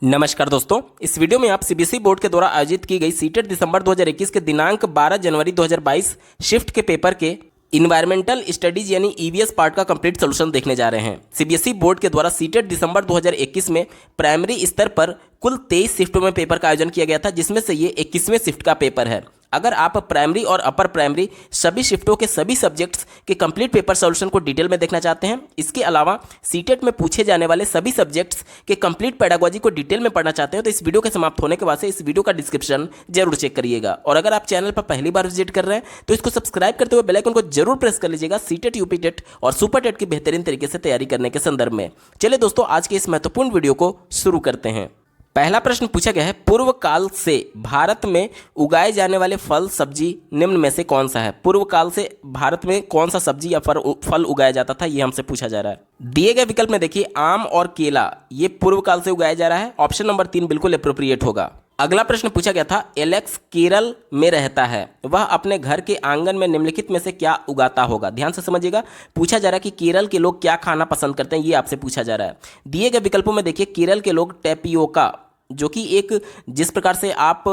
नमस्कार दोस्तों, इस वीडियो में आप सीबीएसई बोर्ड के द्वारा आयोजित की गई सीटेट दिसंबर 2021 के दिनांक 12 जनवरी 2022 शिफ्ट के पेपर के इन्वायरमेंटल स्टडीज यानी ईवीएस पार्ट का कंप्लीट सोल्यूशन देखने जा रहे हैं। सीबीएसई बोर्ड के द्वारा सीटेट दिसंबर 2021 में प्राइमरी स्तर पर कुल 23 शिफ्टों में पेपर का आयोजन किया गया था, जिसमें से ये 21वें शिफ्ट का पेपर है। अगर आप प्राइमरी और अपर प्राइमरी सभी शिफ्टों के सभी सब्जेक्ट्स के कंप्लीट पेपर सॉल्यूशन को डिटेल में देखना चाहते हैं, इसके अलावा सीटेट में पूछे जाने वाले सभी सब्जेक्ट्स के कंप्लीट पेडागोजी को डिटेल में पढ़ना चाहते हैं, तो इस वीडियो के समाप्त होने के बाद से इस वीडियो का डिस्क्रिप्शन जरूर चेक करिएगा। और अगर आप चैनल पर पहली बार विजिट कर रहे हैं तो इसको सब्सक्राइब करते हुए बेल आइकन को जरूर प्रेस कर लीजिएगा सीटेट, यूपी टेट और सुपर टेट की बेहतरीन तरीके से तैयारी करने के संदर्भ में। चलिए दोस्तों, आज के इस महत्वपूर्ण वीडियो को शुरू करते हैं। पहला प्रश्न पूछा गया है, पूर्व काल से भारत में उगाए जाने वाले फल सब्जी निम्न में से कौन सा है। पूर्व काल से भारत में कौन सा सब्जी या फल उगाया जाता था, ये हमसे पूछा जा रहा है। दिए गए विकल्प में देखिए, आम और केला ये पूर्व काल से उगाया जा रहा है। ऑप्शन नंबर 3 बिल्कुल एप्रोप्रिएट होगा। अगला प्रश्न पूछा गया था, एलेक्स केरल में रहता है, वह अपने घर के आंगन में निम्नलिखित में से क्या उगाता होगा। ध्यान से समझिएगा, पूछा जा रहा है कि केरल के लोग क्या खाना पसंद करते हैं, ये आपसे पूछा जा रहा है। दिए गए विकल्पों में देखिए, केरल के लोग टेपियोका, जो कि एक जिस प्रकार से आप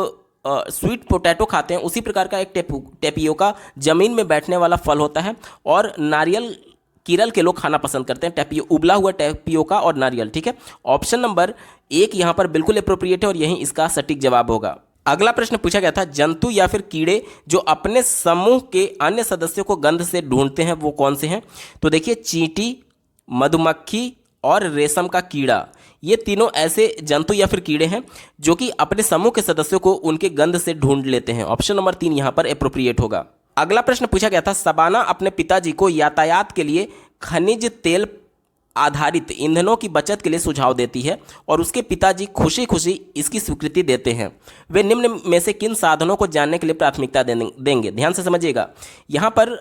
स्वीट पोटैटो खाते हैं उसी प्रकार का एक टेपियोका जमीन में बैठने वाला फल होता है, और नारियल केरल के लोग खाना पसंद करते हैं, उबला हुआ टेपियोका और नारियल। ठीक है, ऑप्शन नंबर 1 यहाँ पर बिल्कुल एप्रोप्रिएट है और यही इसका सटीक जवाब होगा। अगला प्रश्न पूछा गया था, जंतु या फिर कीड़े जो अपने समूह के अन्य सदस्यों को गंध से ढूंढते हैं वो कौन से हैं। तो देखिए, चींटी, मधुमक्खी और रेशम का कीड़ा, ये तीनों ऐसे जंतु या फिर कीड़े हैं जो कि अपने समूह के सदस्यों को उनके गंध से ढूंढ लेते हैं। ऑप्शन नंबर 3 यहाँ पर एप्रोप्रिएट होगा। अगला प्रश्न पूछा गया था, शबाना अपने पिताजी को यातायात के लिए खनिज तेल आधारित ईंधनों की बचत के लिए सुझाव देती है और उसके पिताजी खुशी खुशी इसकी स्वीकृति देते हैं। वे निम्न में से किन साधनों को जानने के लिए प्राथमिकता देंगे। ध्यान से समझिएगा, यहाँ पर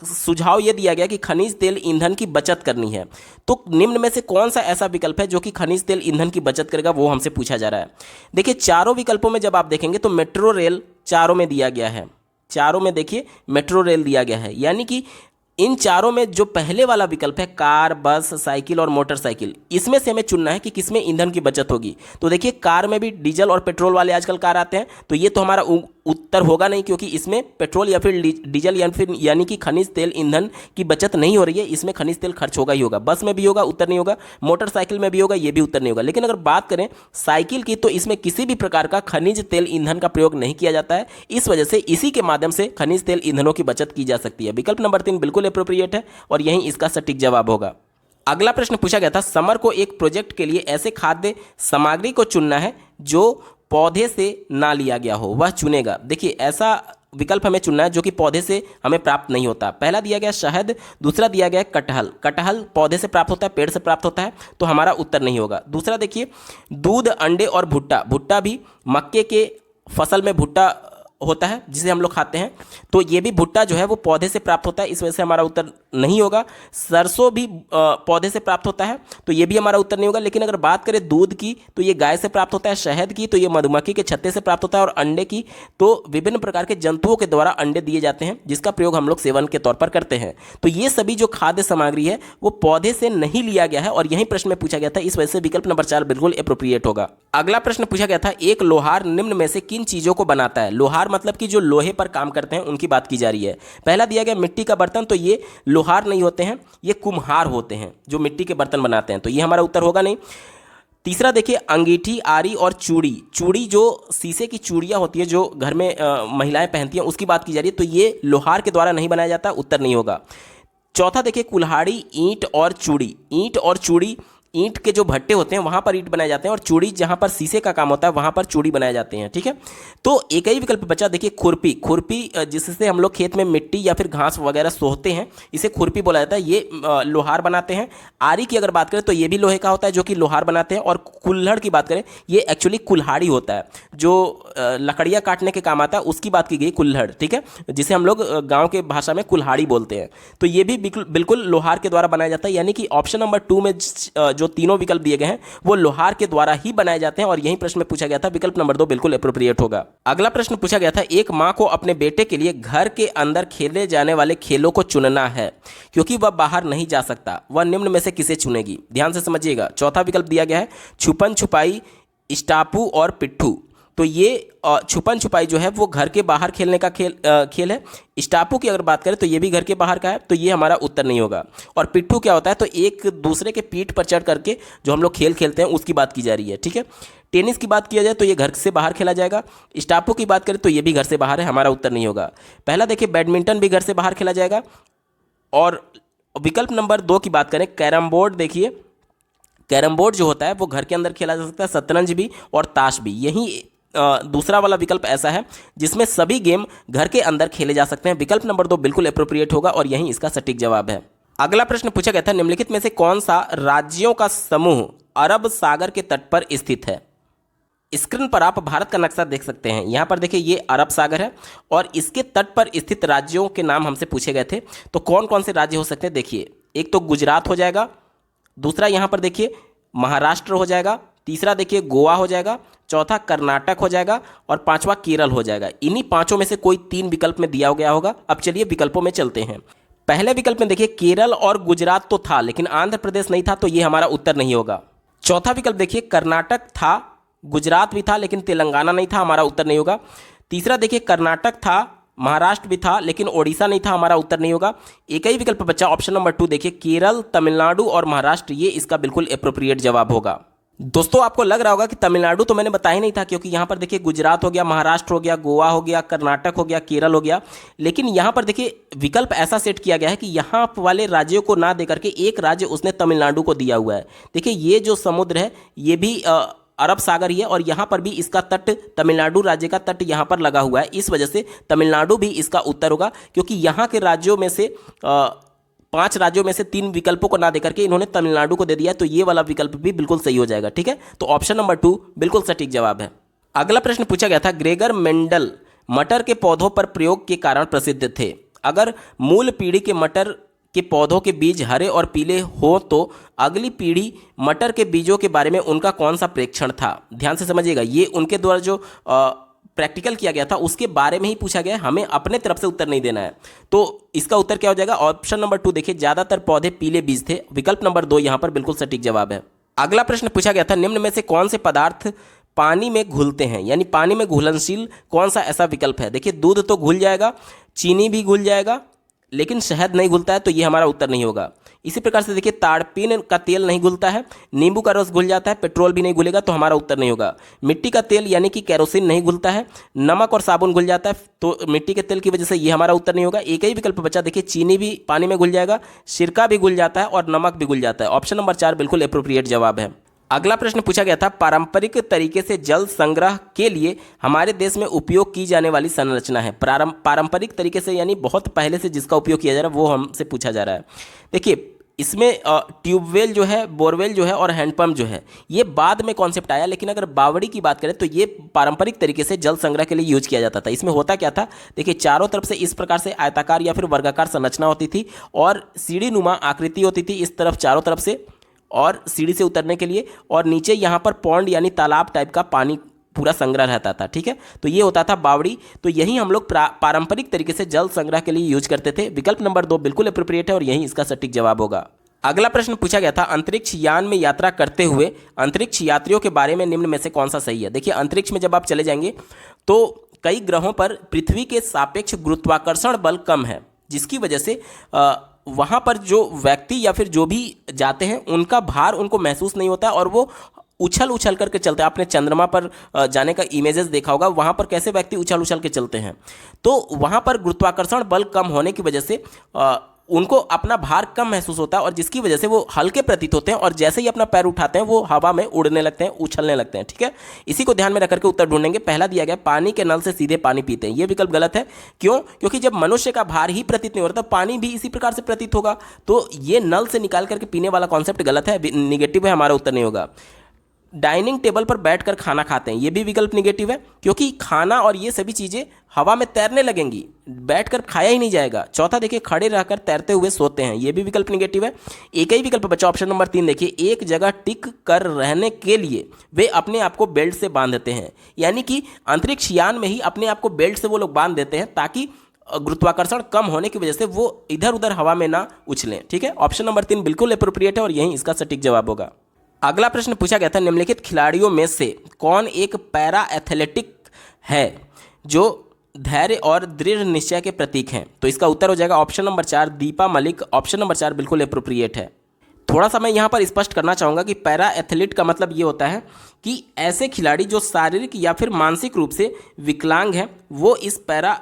सुझाव यह दिया गया कि खनिज तेल ईंधन की बचत करनी है, तो निम्न में से कौन सा ऐसा विकल्प है जो कि खनिज तेल ईंधन की बचत करेगा, वो हमसे पूछा जा रहा है। देखिए, चारों विकल्पों में जब आप देखेंगे तो मेट्रो रेल चारों में दिया गया है, चारों में देखिए मेट्रो रेल दिया गया है, यानी कि इन चारों में जो पहले वाला विकल्प है कार, बस, साइकिल और मोटरसाइकिल, इसमें से हमें चुनना है कि किसमें ईंधन की बचत होगी। तो देखिए, कार में भी डीजल और पेट्रोल वाले आजकल कार आते हैं, तो ये तो हमारा उत्तर होगा नहीं, क्योंकि इसमें पेट्रोल या फिर डीजल यानी कि खनिज तेल ईंधन की बचत नहीं हो रही है, इसमें खनिज तेल खर्च होगा ही होगा। बस में भी होगा, उत्तर नहीं होगा। मोटरसाइकिल में भी होगा, ये भी उत्तर नहीं होगा। लेकिन अगर बात करें साइकिल की, तो इसमें किसी भी प्रकार का खनिज तेल ईंधन का प्रयोग नहीं किया जाता है, इस वजह से इसी के माध्यम से खनिज तेल ईंधनों की बचत की जा सकती है। विकल्प नंबर 3 बिल्कुल एप्रोप्रिएट है और यही इसका सटीक जवाब होगा। अगला प्रश्न पूछा गया था, समर को एक प्रोजेक्ट के लिए ऐसे खाद्य सामग्री को चुनना है जो पौधे से ना लिया गया हो, वह चुनेगा। देखिए, ऐसा विकल्प हमें चुनना है जो कि पौधे से हमें प्राप्त नहीं होता। पहला दिया गया शहद, दूसरा दिया गया कटहल। कटहल पौधे से प्राप्त होता है, पेड़ से प्राप्त होता है, तो हमारा उत्तर नहीं होगा। दूसरा देखिए, दूध, अंडे और भुट्टा। भुट्टा भी मक्के के फसल में भुट्टा होता है जिसे हम लोग खाते हैं, तो ये भी भुट्टा जो है वो पौधे से प्राप्त होता है, इस वजह से हमारा उत्तर नहीं होगा। सरसों भी पौधे से प्राप्त होता है, तो ये भी हमारा उत्तर नहीं होगा। लेकिन अगर बात करें दूध की, तो ये गाय से प्राप्त होता है, शहद की तो ये मधुमक्खी के छत्ते से प्राप्त होता है, और अंडे की तो विभिन्न प्रकार के जंतुओं के द्वारा अंडे दिए जाते हैं, जिसका प्रयोग हम लोग सेवन के तौर पर करते हैं। तो ये सभी जो खाद्य सामग्री है वो पौधे से नहीं लिया गया है और यही प्रश्न में पूछा गया था, इस वजह से विकल्प नंबर 4 बिल्कुल एप्रोप्रिएट होगा। अगला प्रश्न पूछा गया था, एक लोहार निम्न में से किन चीजों को बनाता है। लोहार मतलब कि जो लोहे पर काम करते हैं उनकी बात की जा रही है। पहला दिया गया मिट्टी का बर्तन, तो ये लोहार नहीं होते हैं, ये कुम्हार होते हैं जो मिट्टी के बर्तन बनाते हैं, तो ये हमारा उत्तर होगा नहीं। तीसरा देखिए, अंगीठी, आरी और चूड़ी। चूड़ी जो शीशे की चूड़ियाँ होती है जो घर में महिलाएं पहनती हैं, उसकी बात की जा रही है, तो ये लोहार के द्वारा नहीं बनाया जाता, उत्तर नहीं होगा। चौथा देखिए, कुल्हाड़ी, ईंट और चूड़ी। ईंट और चूड़ी, ईंट के जो भट्टे होते हैं वहाँ पर ईंट बनाए जाते हैं, और चूड़ी जहाँ पर शीशे का काम होता है वहाँ पर चूड़ी बनाए जाते हैं। ठीक है, तो एक ही विकल्प बचा। देखिए, खुरपी। खुरपी जिससे हम लोग खेत में मिट्टी या फिर घास वगैरह सोहते हैं, इसे खुरपी बोला जाता है, ये लोहार बनाते हैं। आरी की अगर बात करें तो ये भी लोहे का होता है जो कि लोहार बनाते हैं, और कुल्हड़ की बात करें, ये एक्चुअली कुल्हाड़ी होता है जो लकड़ियाँ काटने के काम आता है, उसकी बात की गई कुल्हड़। ठीक है, जिसे हम लोग गाँव के भाषा में कुल्हाड़ी बोलते हैं, तो ये भी बिल्कुल लोहार के द्वारा बनाया जाता है, यानी कि ऑप्शन नंबर 2 में जो तीनों विकल्प दिए गए हैं वो लोहार के द्वारा ही बनाए जाते हैं और यही प्रश्न में पूछा गया था। विकल्प नंबर 2 बिल्कुल एप्रोप्रिएट होगा। अगला प्रश्न पूछा गया था, एक मां को अपने बेटे के लिए घर के अंदर खेले जाने वाले खेलों को चुनना है क्योंकि वह बाहर नहीं जा सकता, वह निम्न में से किसे चुनेगी। ध्यान से समझिएगा। चौथा विकल्प दिया गया है छुपन छुपाई, स्टापू और पिट्ठू। तो ये छुपन छुपाई जो है वो घर के बाहर खेलने का खेल है। स्टापू की अगर बात करें तो ये भी घर के बाहर का है, तो ये हमारा उत्तर नहीं होगा। और पिट्ठू क्या होता है, तो एक दूसरे के पीठ पर चढ़ करके जो हम लोग खेल खेलते हैं उसकी बात की जा रही है, ठीक है। टेनिस की बात किया जाए तो ये घर से बाहर खेला जाएगा। स्टापू की बात करें तो ये भी घर से बाहर है, हमारा उत्तर नहीं होगा। पहला देखिए बैडमिंटन भी घर से बाहर खेला जाएगा। और विकल्प नंबर 2 की बात करें, कैरम बोर्ड, देखिए कैरम बोर्ड जो होता है वो घर के अंदर खेला जा सकता है, शतरंज भी और ताश भी। यही दूसरा वाला विकल्प ऐसा है जिसमें सभी गेम घर के अंदर खेले जा सकते हैं। विकल्प नंबर 2 बिल्कुल एप्रोप्रिएट होगा और यही इसका सटीक जवाब है। अगला प्रश्न पूछा गया था, निम्नलिखित में से कौन सा राज्यों का समूह अरब सागर के तट पर स्थित है। स्क्रीन पर आप भारत का नक्शा देख सकते हैं। यहाँ पर देखिए ये अरब सागर है और इसके तट पर स्थित राज्यों के नाम हमसे पूछे गए थे। तो कौन कौन से राज्य हो सकते हैं, देखिए एक तो गुजरात हो जाएगा, दूसरा यहाँ पर देखिए महाराष्ट्र हो जाएगा, तीसरा देखिए गोवा हो जाएगा, चौथा कर्नाटक हो जाएगा और पांचवा केरल हो जाएगा। इन्हीं पांचों में से कोई 3 विकल्प में दिया गया होगा। अब चलिए विकल्पों में चलते हैं। पहले विकल्प में देखिए केरल और गुजरात तो था लेकिन आंध्र प्रदेश नहीं था, तो ये हमारा उत्तर नहीं होगा। चौथा विकल्प देखिए कर्नाटक था, गुजरात भी था लेकिन तेलंगाना नहीं था, हमारा उत्तर नहीं होगा। तीसरा देखिए कर्नाटक था, महाराष्ट्र भी था लेकिन ओडिशा नहीं था, हमारा उत्तर नहीं होगा। एक ही विकल्प बचा ऑप्शन नंबर 2 देखिए केरल, तमिलनाडु और महाराष्ट्र, ये इसका बिल्कुल एप्रोप्रिएट जवाब होगा। दोस्तों आपको लग रहा होगा कि तमिलनाडु तो मैंने बताया नहीं था, क्योंकि यहाँ पर देखिए गुजरात हो गया, महाराष्ट्र हो गया, गोवा हो गया, कर्नाटक हो गया, केरल हो गया। लेकिन यहाँ पर देखिए विकल्प ऐसा सेट किया गया है कि यहाँ वाले राज्यों को ना देकर के एक राज्य उसने तमिलनाडु को दिया हुआ है। देखिए ये जो समुद्र है ये भी अरब सागर ही है और यहाँ पर भी इसका तट, तमिलनाडु राज्य का तट यहाँ पर लगा हुआ है। इस वजह से तमिलनाडु भी इसका उत्तर होगा, क्योंकि यहाँ के राज्यों में से 5 राज्यों में से 3 विकल्पों को ना देकर के इन्होंने तमिलनाडु को दे दिया, तो ये वाला विकल्प भी बिल्कुल सही हो जाएगा, ठीक है। तो ऑप्शन नंबर 2 बिल्कुल सटीक जवाब है। अगला प्रश्न पूछा गया था, ग्रेगर मेंडल मटर के पौधों पर प्रयोग के कारण प्रसिद्ध थे। अगर मूल पीढ़ी के मटर के पौधों के बीज हरे और पीले हो तो अगली पीढ़ी मटर के बीजों के बारे में उनका कौन सा प्रेक्षण था। ध्यान से समझिएगा, ये उनके द्वारा जो प्रैक्टिकल किया गया था उसके बारे में ही पूछा गया है, हमें अपने तरफ से उत्तर नहीं देना है। तो इसका उत्तर क्या हो जाएगा, ऑप्शन नंबर 2 देखिए ज़्यादातर पौधे पीले बीज थे। विकल्प नंबर 2 यहाँ पर बिल्कुल सटीक जवाब है। अगला प्रश्न पूछा गया था, निम्न में से कौन से पदार्थ पानी में घुलते हैं, यानी पानी में घुलनशील कौन सा ऐसा विकल्प है। देखिए दूध तो घुल जाएगा, चीनी भी घुल जाएगा, लेकिन शहद नहीं घुलता है, तो ये हमारा उत्तर नहीं होगा। इसी प्रकार से देखिए ताड़पीन का तेल नहीं घुलता है, नींबू का रस घुल जाता है, पेट्रोल भी नहीं घुलेगा, तो हमारा उत्तर नहीं होगा। मिट्टी का तेल यानी कि केरोसिन नहीं घुलता है, नमक और साबुन घुल जाता है, तो मिट्टी के तेल की वजह से ये हमारा उत्तर नहीं होगा। एक ही विकल्प बचा, देखिए चीनी भी पानी में घुल जाएगा, सिरका भी घुल जाता है और नमक भी घुल जाता है। ऑप्शन नंबर 4 बिल्कुल एप्रोप्रिएट जवाब है। अगला प्रश्न पूछा गया था, पारंपरिक तरीके से जल संग्रह के लिए हमारे देश में उपयोग की जाने वाली संरचना है। पारंपरिक तरीके से यानी बहुत पहले से जिसका उपयोग किया जा रहा है वो हमसे पूछा जा रहा है। देखिए इसमें ट्यूबवेल जो है, बोरवेल जो है और हैंडपंप जो है ये बाद में कॉन्सेप्ट आया, लेकिन अगर बावड़ी की बात करें तो ये पारंपरिक तरीके से जल संग्रह के लिए यूज किया जाता था। इसमें होता क्या था, देखिए चारों तरफ से इस प्रकार से आयताकार या फिर वर्गाकार संरचना होती थी और सीढ़ी नुमा आकृति होती थी इस तरफ चारों तरफ से, और सीढ़ी से उतरने के लिए, और नीचे यहाँ पर पॉन्ड यानी तालाब टाइप का पानी पूरा संग्रह रहता था, ठीक है। तो ये होता था बावड़ी। तो यही हम लोग पारंपरिक तरीके से जल संग्रह के लिए यूज करते थे। विकल्प नंबर 2 बिल्कुल एप्रोप्रिएट है और यही इसका सटीक जवाब होगा। अगला प्रश्न पूछा गया था, अंतरिक्ष यान में यात्रा करते हुए अंतरिक्ष यात्रियों के बारे में निम्न में से कौन सा सही है। देखिए अंतरिक्ष में जब आप चले जाएंगे तो कई ग्रहों पर पृथ्वी के सापेक्ष गुरुत्वाकर्षण बल कम है, जिसकी वजह से वहाँ पर जो व्यक्ति या फिर जो भी जाते हैं उनका भार उनको महसूस नहीं होता और वो उछल उछल करके चलते हैं। आपने चंद्रमा पर जाने का इमेजेस देखा होगा, वहाँ पर कैसे व्यक्ति उछल उछल के चलते हैं। तो वहाँ पर गुरुत्वाकर्षण बल कम होने की वजह से उनको अपना भार कम महसूस होता है और जिसकी वजह से वो हल्के प्रतीत होते हैं और जैसे ही अपना पैर उठाते हैं वो हवा में उड़ने लगते हैं, उछलने लगते हैं, ठीक है। इसी को ध्यान में रख करके उत्तर ढूंढेंगे। पहला दिया गया, पानी के नल से सीधे पानी पीते हैं, ये विकल्प गलत है। क्यों? क्योंकि जब मनुष्य का भार ही प्रतीत नहीं हो रहा तो पानी भी इसी प्रकार से प्रतीत होगा, तो ये नल से निकाल करके पीने वाला कॉन्सेप्ट गलत है, निगेटिव है, हमारा उत्तर नहीं होगा। डाइनिंग टेबल पर बैठकर खाना खाते हैं, ये भी विकल्प निगेटिव है, क्योंकि खाना और ये सभी चीज़ें हवा में तैरने लगेंगी, बैठकर खाया ही नहीं जाएगा। चौथा देखिए, खड़े रहकर तैरते हुए सोते हैं, ये भी विकल्प निगेटिव है। एक ही विकल्प बचा ऑप्शन नंबर 3 देखिए, एक जगह टिक कर रहने के लिए वे अपने आप को बेल्ट से बांधते हैं, यानी कि अंतरिक्ष यान में ही अपने आप को बेल्ट से वो लोग बांध देते हैं ताकि गुरुत्वाकर्षण कम होने की वजह से वो इधर उधर हवा में ना उछलें, ठीक है। ऑप्शन नंबर 3 बिल्कुल एप्रोप्रिएट है और यही इसका सटीक जवाब होगा। अगला प्रश्न पूछा गया था, निम्नलिखित खिलाड़ियों में से कौन एक पैरा एथलेटिक है जो धैर्य और दृढ़ निश्चय के प्रतीक हैं? तो इसका उत्तर हो जाएगा option number 4 Deepa Malik. Option number 4 बिल्कुल अप्रोप्रिएट है। थोड़ा सा मैं यहाँ पर स्पष्ट करना चाहूँगा कि पैरा एथलीट का मतलब ये होता है कि ऐसे खिलाड़ी जो शारीरिक या फिर मानसिक रूप से विकलांग हैं वो इस पैरा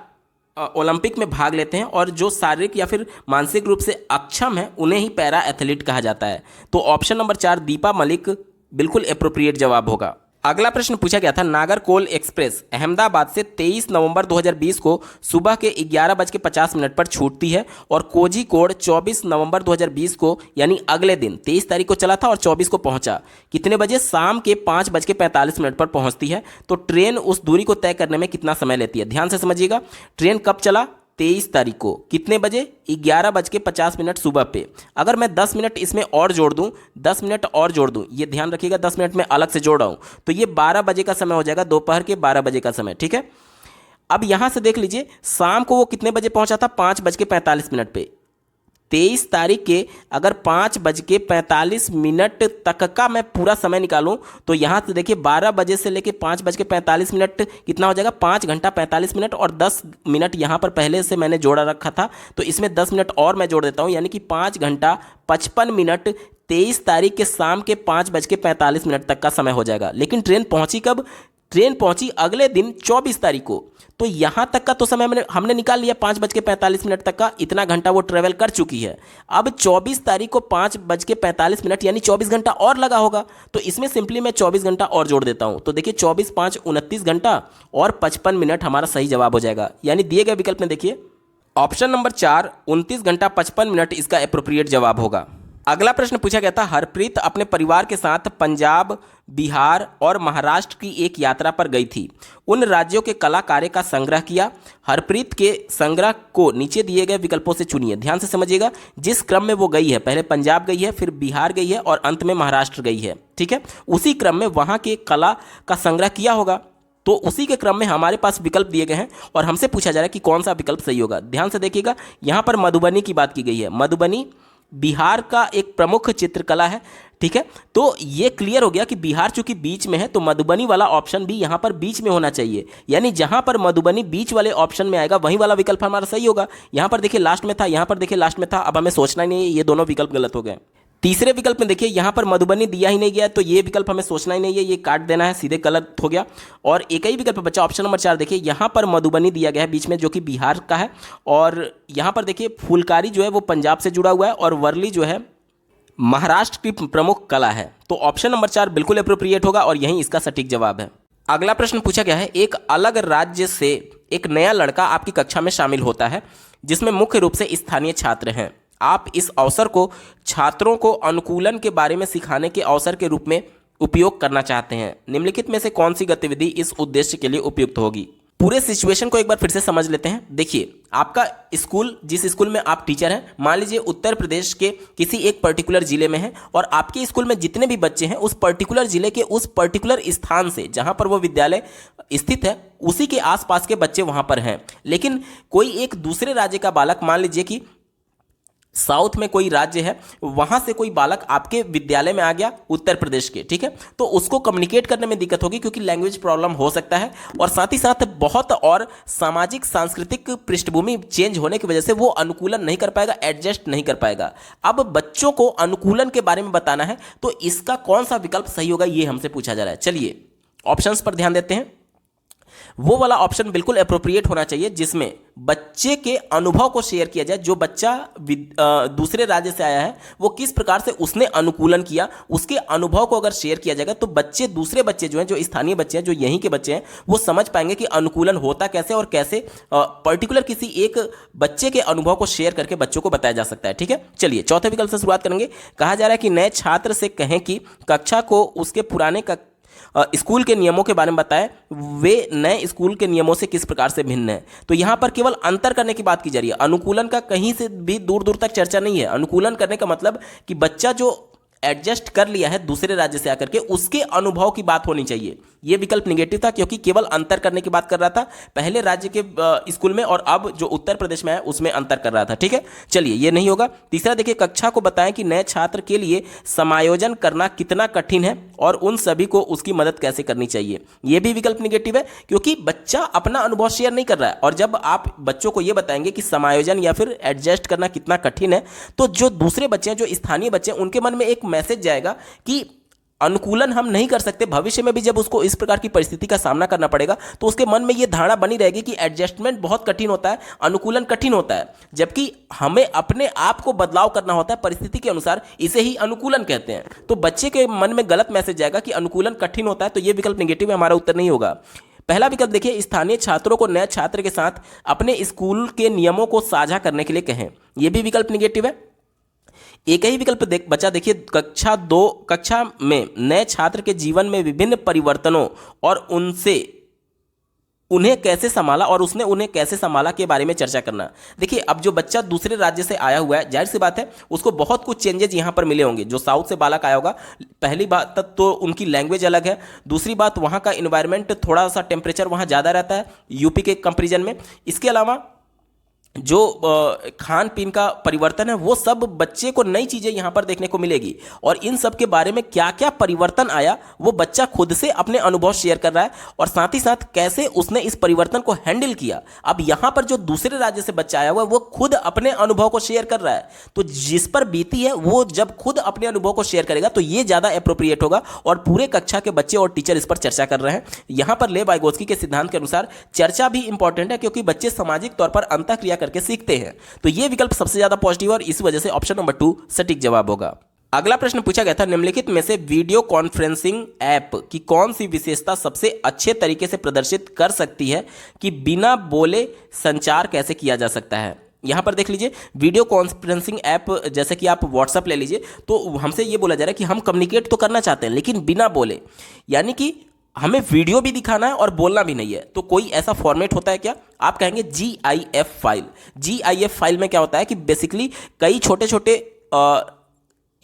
ओलंपिक में भाग लेते हैं, और जो शारीरिक या फिर मानसिक रूप से अक्षम है उन्हें ही पैरा एथलीट कहा जाता है। तो ऑप्शन नंबर 4 दीपा मलिक बिल्कुल अप्रोप्रिएट जवाब होगा। अगला प्रश्न पूछा गया था, नागरकोल एक्सप्रेस अहमदाबाद से 23 नवंबर 2020 को सुबह के 11:50 पर छूटती है और कोझिकोड 24 नवंबर 2020 को यानी अगले दिन 23 तारीख को चला था और 24 को पहुंचा। कितने बजे? शाम के 5:45 पर पहुंचती है। तो ट्रेन उस दूरी को तय करने में कितना समय लेती है? ध्यान से समझिएगा, ट्रेन कब चला? 23 तारीख को। कितने बजे? 11:50 सुबह पे। अगर मैं 10 मिनट इसमें और जोड़ दूं, 10 मिनट और जोड़ दूं, ये ध्यान रखिएगा 10 मिनट में अलग से जोड़ रहा हूं, तो ये 12 बजे का समय हो जाएगा, दोपहर के 12 बजे का समय। ठीक है, अब यहां से देख लीजिए शाम को वो कितने बजे पहुंचा था? 5:45 पे। 23 तारीख के अगर 5:45 तक का मैं पूरा समय निकालूं तो यहाँ से देखिए 12 बजे से लेके 5:45 कितना हो जाएगा? 5 घंटा 45 मिनट, और 10 मिनट यहाँ पर पहले से मैंने जोड़ा रखा था तो इसमें 10 मिनट और मैं जोड़ देता हूँ, यानी कि 5 घंटा 55 मिनट 23 तारीख के शाम के 5:45 तक का समय हो जाएगा। लेकिन ट्रेन पहुँची कब? ट्रेन पहुंची अगले दिन 24 तारीख को। तो यहां तक का तो समय हमने निकाल लिया 5:45 तक का, इतना घंटा वो ट्रेवल कर चुकी है। अब 24 तारीख को 5:45 यानी 24 घंटा और लगा होगा, तो इसमें सिंपली मैं 24 घंटा और जोड़ देता हूं। तो देखिए 24 5 29 घंटा और 55 मिनट हमारा सही जवाब हो जाएगा। यानी दिए गए विकल्प में देखिए ऑप्शन नंबर 4 29 घंटा 55 मिनट इसका एप्रोप्रिएट जवाब होगा। अगला प्रश्न पूछा गया था, हरप्रीत अपने परिवार के साथ पंजाब, बिहार और महाराष्ट्र की एक यात्रा पर गई थी। उन राज्यों के कला कार्य का संग्रह किया। हरप्रीत के संग्रह को नीचे दिए गए विकल्पों से चुनिए। ध्यान से समझिएगा, जिस क्रम में वो गई है, पहले पंजाब गई है, फिर बिहार गई है और अंत में महाराष्ट्र गई है। ठीक है, उसी क्रम में वहाँ के कला का संग्रह किया होगा, तो उसी के क्रम में हमारे पास विकल्प दिए गए हैं और हमसे पूछा जा रहा है कि कौन सा विकल्प सही होगा। ध्यान से देखिएगा, यहाँ पर मधुबनी की बात की गई है। मधुबनी बिहार का एक प्रमुख चित्रकला है। ठीक है, तो ये क्लियर हो गया कि बिहार चूंकि बीच में है तो मधुबनी वाला ऑप्शन भी यहाँ पर बीच में होना चाहिए, यानी जहाँ पर मधुबनी बीच वाले ऑप्शन में आएगा वही वाला विकल्प हमारा सही होगा। यहाँ पर देखिए लास्ट में था, यहाँ पर देखिए लास्ट में था, अब हमें सोचना ही नहीं है, ये दोनों विकल्प गलत हो गए। तीसरे विकल्प में देखिए यहाँ पर मधुबनी दिया ही नहीं गया, तो ये विकल्प हमें सोचना ही नहीं है, ये काट देना है, सीधे गलत हो गया। और एक ही विकल्प बचा ऑप्शन नंबर 4। देखिए यहाँ पर मधुबनी दिया गया है बीच में, जो कि बिहार का है, और यहाँ पर देखिए फुलकारी जो है वो पंजाब से जुड़ा हुआ है और वर्ली जो है महाराष्ट्र की प्रमुख कला है। तो ऑप्शन नंबर 4 बिल्कुल अप्रोप्रिएट होगा और यही इसका सटीक जवाब है। अगला प्रश्न पूछा गया है, एक अलग राज्य से एक नया लड़का आपकी कक्षा में शामिल होता है जिसमें मुख्य रूप से स्थानीय छात्र हैं। आप इस अवसर को छात्रों को अनुकूलन के बारे में सिखाने के अवसर के रूप में उपयोग करना चाहते हैं। निम्नलिखित में से कौन सी गतिविधि इस उद्देश्य के लिए उपयुक्त होगी? पूरे सिचुएशन को एक बार फिर से समझ लेते हैं। देखिए, आपका स्कूल, जिस स्कूल में आप टीचर हैं, मान लीजिए उत्तर प्रदेश के किसी एक पर्टिकुलर जिले में है, और आपके स्कूल में जितने भी बच्चे हैं उस पर्टिकुलर जिले के उस पर्टिकुलर स्थान से, जहां पर वो विद्यालय स्थित है, उसी के आसपास के बच्चे वहां पर हैं। लेकिन कोई एक दूसरे राज्य का बालक, मान लीजिए कि साउथ में कोई राज्य है, वहां से कोई बालक आपके विद्यालय में आ गया उत्तर प्रदेश के, ठीक है, तो उसको कम्युनिकेट करने में दिक्कत होगी क्योंकि लैंग्वेज प्रॉब्लम हो सकता है, और साथ ही साथ बहुत और सामाजिक सांस्कृतिक पृष्ठभूमि चेंज होने की वजह से वो अनुकूलन नहीं कर पाएगा, एडजस्ट नहीं कर पाएगा। अब बच्चों को अनुकूलन के बारे में बताना है, तो इसका कौन सा विकल्प सही होगा ये हमसे पूछा जा रहा है। चलिए ऑप्शंस पर ध्यान देते हैं। वो वाला ऑप्शन बिल्कुल अप्रोप्रिएट होना चाहिए जिसमें बच्चे के अनुभव को शेयर किया जाए। जो बच्चा दूसरे राज्य से आया है वो किस प्रकार से उसने अनुकूलन किया, उसके अनुभव को अगर शेयर किया जाएगा तो बच्चे, दूसरे बच्चे जो हैं, जो स्थानीय बच्चे हैं, जो यहीं के बच्चे हैं, वो समझ पाएंगे कि अनुकूलन होता कैसे और कैसे पर्टिकुलर किसी एक बच्चे के अनुभव को शेयर करके बच्चों को बताया जा सकता है। ठीक है, चलिए चौथे विकल्प से शुरुआत करेंगे। कहा जा रहा है कि नए छात्र से कहें कि कक्षा को उसके पुराने स्कूल के नियमों के बारे में बताएं, वे नए स्कूल के नियमों से किस प्रकार से भिन्न है। तो यहाँ पर केवल अंतर करने की बात की जा रही है, अनुकूलन का कहीं से भी दूर दूर तक चर्चा नहीं है। अनुकूलन करने का मतलब कि बच्चा जो एडजस्ट कर लिया है दूसरे राज्य से आकर के, उसके अनुभव की बात होनी चाहिए। यह विकल्प निगेटिव था क्योंकि केवल अंतर करने की बात कर रहा था, पहले राज्य के स्कूल में और अब जो उत्तर प्रदेश में है उसमें अंतर कर रहा था। ठीक है, चलिए ये नहीं होगा। तीसरा देखिए, कक्षा को बताएं कि नए छात्र के लिए समायोजन करना कितना कठिन है और उन सभी को उसकी मदद कैसे करनी चाहिए। यह भी विकल्प निगेटिव है क्योंकि बच्चा अपना अनुभव शेयर नहीं कर रहा है, और जब आप बच्चों को यह बताएंगे कि समायोजन या फिर एडजस्ट करना कितना कठिन है, तो जो दूसरे बच्चे हैं, जो स्थानीय बच्चे हैं, उनके मन में एक मैसेज जाएगा कि अनुकूलन हम नहीं कर सकते, भविष्य में भी जब उसको इस प्रकार की परिस्थिति का सामना करना पड़ेगा तो उसके मन में यह धारणा बनी रहेगी कि एडजस्टमेंट बहुत कठिन होता है, अनुकूलन कठिन होता है, जबकि हमें अपने आप को बदलाव करना होता है परिस्थिति के अनुसार, इसे ही अनुकूलन कहते हैं। तो बच्चे के मन में गलत मैसेज जाएगा कि अनुकूलन कठिन होता है, तो यह विकल्प निगेटिव है, हमारा उत्तर नहीं होगा। पहला विकल्प देखिए, स्थानीय छात्रों को नए छात्र के साथ अपने स्कूल के नियमों को साझा करने के लिए कहें। यह भी विकल्प निगेटिव है। एक ही विकल्प बचा देखिए, कक्षा में नए छात्र के जीवन में विभिन्न परिवर्तनों और उन्हें कैसे संभाला और उसने उन्हें कैसे संभाला के बारे में चर्चा करना। देखिए, अब जो बच्चा दूसरे राज्य से आया हुआ है, जाहिर सी बात है उसको बहुत कुछ चेंजेस यहाँ पर मिले होंगे। जो साउथ से बालक आया होगा, पहली बात तो उनकी लैंग्वेज अलग है, दूसरी बात वहाँ का इन्वायरमेंट, थोड़ा सा टेम्परेचर वहाँ ज़्यादा रहता है यूपी के कंपेरिजन में। इसके अलावा जो खान पीन का परिवर्तन है, वो सब बच्चे को नई चीज़ें यहाँ पर देखने को मिलेगी, और इन सब के बारे में क्या क्या परिवर्तन आया वो बच्चा खुद से अपने अनुभव शेयर कर रहा है, और साथ ही साथ कैसे उसने इस परिवर्तन को हैंडल किया। अब यहाँ पर जो दूसरे राज्य से बच्चा आया हुआ है वो खुद अपने अनुभव को शेयर कर रहा है, तो जिस पर बीती है वो जब खुद अपने अनुभव को शेयर करेगा तो ये ज़्यादा अप्रोप्रिएट होगा, और पूरे कक्षा के बच्चे और टीचर इस पर चर्चा कर रहे हैं। यहाँ पर ले वाइगोत्स्की के सिद्धांत के अनुसार चर्चा भी इंपॉर्टेंट है, क्योंकि बच्चे सामाजिक तौर पर अंतःक्रिया करके सीखते हैं। तो यह विकल्प सबसे ज्यादा पॉजिटिव है और इस वजह से ऑप्शन नंबर 2 सटीक जवाब होगा। अगला प्रश्न पूछा गया था, निम्नलिखित में से वीडियो कॉन्फ्रेंसिंग ऐप की कौन सी विशेषता सबसे अच्छे तरीके से प्रदर्शित कर सकती है कि बिना बोले संचार कैसे किया जा सकता है। यहां पर देख लीजिए, वीडियो कॉन्फ्रेंसिंग ऐप, जैसे कि आप व्हाट्सएप ले लीजिए, तो हमसे ये बोला जा रहा है कि हम कम्युनिकेट तो करना चाहते हैं लेकिन बिना बोले, यानी कि हमें वीडियो भी दिखाना है और बोलना भी नहीं है। तो कोई ऐसा फॉर्मेट होता है क्या? आप कहेंगे GIF फाइल। GIF फाइल में क्या होता है कि बेसिकली कई छोटे छोटे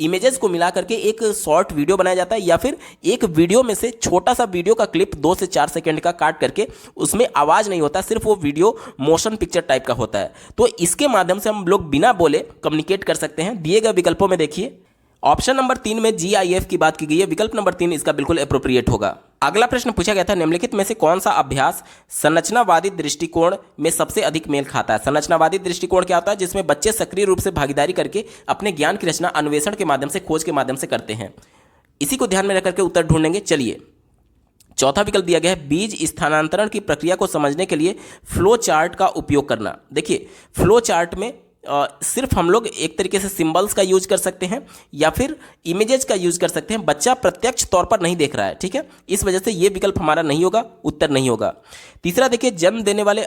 इमेजेस को मिला करके एक शॉर्ट वीडियो बनाया जाता है, या फिर एक वीडियो में से छोटा सा वीडियो का क्लिप 2 से 4 सेकंड का काट करके, उसमें आवाज़ नहीं होता, सिर्फ वो वीडियो मोशन पिक्चर टाइप का होता है। तो इसके माध्यम से हम लोग बिना बोले कम्युनिकेट कर सकते हैं। दिए गए विकल्पों में देखिए, ऑप्शन नंबर 3 में GIF की बात की गई है, विकल्प नंबर 3 इसका बिल्कुल एप्रोप्रिएट होगा। अगला प्रश्न पूछा गया था, निम्नलिखित में से कौन सा अभ्यास संरचनावादी दृष्टिकोण में सबसे अधिक मेल खाता है। संरचनावादी दृष्टिकोण क्या होता है? जिसमें बच्चे सक्रिय रूप से भागीदारी करके अपने ज्ञान की रचना अन्वेषण के माध्यम से, खोज के माध्यम से करते हैं। इसी को ध्यान में रखकर के उत्तर ढूंढेंगे। चलिए, चौथा विकल्प दिया गया है, बीज स्थानांतरण की प्रक्रिया को समझने के लिए फ्लो चार्ट का उपयोग करना। देखिए, फ्लो चार्ट में सिर्फ हम लोग एक तरीके से सिंबल्स का यूज कर सकते हैं या फिर इमेजेस का यूज कर सकते हैं। बच्चा प्रत्यक्ष तौर पर नहीं देख रहा है, ठीक है, इस वजह से ये विकल्प हमारा नहीं होगा, उत्तर नहीं होगा। तीसरा देखिए, जन्म देने वाले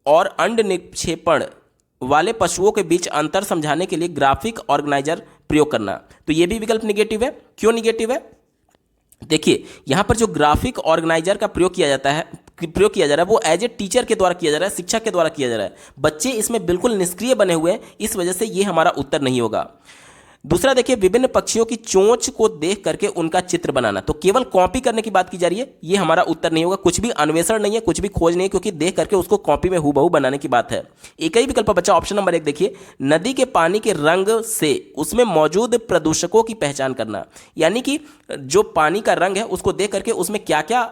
और अंड निक्षेपण वाले पशुओं के बीच अंतर समझाने के लिए ग्राफिक ऑर्गेनाइजर प्रयोग करना। तो ये भी विकल्प निगेटिव है। क्यों निगेटिव है? देखिए, यहां पर जो ग्राफिक ऑर्गेनाइजर का प्रयोग किया जा रहा है वो एज ए टीचर के द्वारा किया जा रहा है, शिक्षक के द्वारा किया जा रहा है। बच्चे इसमें बिल्कुल निष्क्रिय बने हुए हैं, इस वजह से ये हमारा उत्तर नहीं होगा। दूसरा देखिए, विभिन्न पक्षियों की चोंच को देख करके उनका चित्र बनाना। तो केवल कॉपी करने की बात की जा रही है, ये हमारा उत्तर नहीं होगा। कुछ भी अन्वेषण नहीं है, कुछ भी खोज नहीं है, क्योंकि देख करके उसको कॉपी में हूबहू बनाने की बात है। एक ही विकल्प बचा, ऑप्शन नंबर 1 देखिए, नदी के पानी के रंग से उसमें मौजूद प्रदूषकों की पहचान करना। यानी कि जो पानी का रंग है उसको देख करके उसमें क्या क्या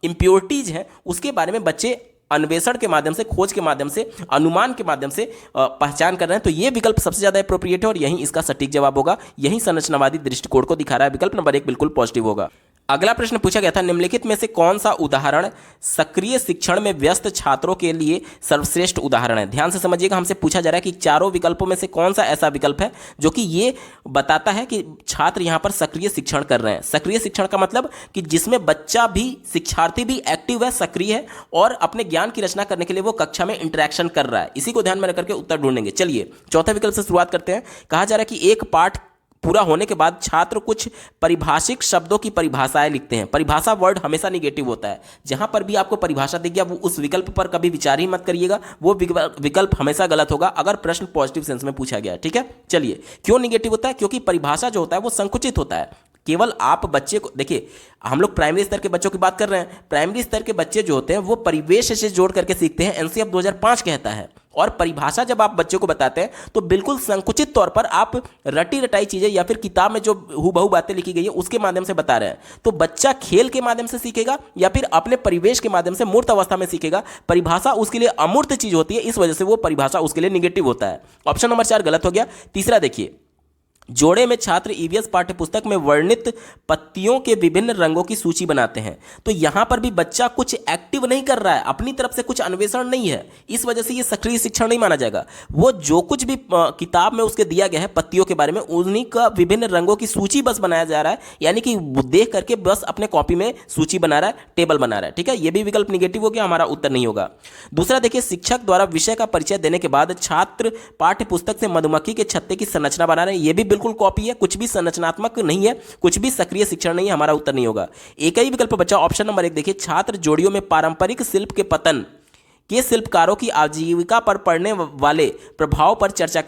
इम्प्योरिटीज हैं उसके बारे में बच्चे अन्वेषण के माध्यम से, खोज के माध्यम से, अनुमान के माध्यम से पहचान कर रहे हैं। तो ये विकल्प सबसे ज्यादा एप्रोप्रिएट है और यही इसका सटीक जवाब होगा। यही संरचनावादी दृष्टिकोण को दिखा रहा है। विकल्प नंबर 1 बिल्कुल पॉजिटिव होगा। अगला प्रश्न पूछा गया था, निम्नलिखित में से कौन सा उदाहरण सक्रिय शिक्षण में व्यस्त छात्रों के लिए सर्वश्रेष्ठ उदाहरण है। ध्यान से समझिएगा, हमसे पूछा जा रहा है कि चारों विकल्पों में से कौन सा ऐसा विकल्प है जो कि ये बताता है कि छात्र यहाँ पर सक्रिय शिक्षण कर रहे हैं। सक्रिय शिक्षण का मतलब कि जिसमें बच्चा भी, शिक्षार्थी भी एक्टिव है, सक्रिय है और अपने ज्ञान की रचना करने के लिए वो कक्षा में इंटरेक्शन कर रहा है। इसी को ध्यान में रखकर के उत्तर ढूंढेंगे। चलिए, चौथे विकल्प से शुरुआत करते हैं। कहा जा रहा है कि एक पाठ पूरा होने के बाद छात्र कुछ परिभाषिक शब्दों की परिभाषाएं लिखते हैं। परिभाषा वर्ड हमेशा निगेटिव होता है। जहां पर भी आपको परिभाषा दिख गया वो उस विकल्प पर कभी विचार ही मत करिएगा, वो विकल्प हमेशा गलत होगा अगर प्रश्न पॉजिटिव सेंस में पूछा गया। ठीक है, चलिए क्यों निगेटिव होता है? क्योंकि परिभाषा जो होता है वो संकुचित होता है। केवल आप बच्चे को देखिए, हम लोग प्राइमरी स्तर के बच्चों की बात कर रहे हैं। प्राइमरी स्तर के बच्चे जो होते हैं वो परिवेश से जोड़ करके सीखते हैं, एनसीएफ 2005 कहता है। और परिभाषा जब आप बच्चों को बताते हैं तो बिल्कुल संकुचित तौर पर आप रटी रटाई चीजें या फिर किताब में जो हूबहू बातें लिखी गई है उसके माध्यम से बता रहे हैं। तो बच्चा खेल के माध्यम से सीखेगा या फिर अपने परिवेश के माध्यम से मूर्त अवस्था में सीखेगा। परिभाषा उसके लिए अमूर्त चीज होती है, इस वजह से वो परिभाषा उसके लिए निगेटिव होता है। ऑप्शन नंबर 4 गलत हो गया। तीसरा देखिए, जोड़े में छात्र ईवीएस पाठ्यपुस्तक में वर्णित पत्तियों के विभिन्न रंगों की सूची बनाते हैं। तो यहां पर भी बच्चा कुछ एक्टिव नहीं कर रहा है, अपनी तरफ से कुछ अन्वेषण नहीं है, इस वजह से यह सक्रिय शिक्षण नहीं माना जाएगा। वो जो कुछ भी किताब में उसके दिया गया है पत्तियों के बारे में, उन्हीं का विभिन्न रंगों की सूची बस बनाया जा रहा है, यानी कि देख करके बस अपने कॉपी में सूची बना रहा है, टेबल बना रहा है। ठीक है, यह भी विकल्प निगेटिव हो गया, हमारा उत्तर नहीं होगा। दूसरा देखिए, शिक्षक द्वारा विषय का परिचय देने के बाद छात्र पाठ्यपुस्तक से मधुमक्खी के छत्ते की संरचना बना रहे हैं। यह भी बिल्कुल कॉपी है, कुछ भी संरचनात्मक नहीं है, कुछ भी सक्रिय शिक्षण नहीं है, हमारा उत्तर नहीं होगा। एक ही विकल्प बचा, ऑप्शन नंबर 1 देखिए, छात्र जोड़ियों में पारंपरिक शिल्प के पतन के शिल्पकारों की आजीविका पर पड़ने वाले प्रभाव पर चर्चा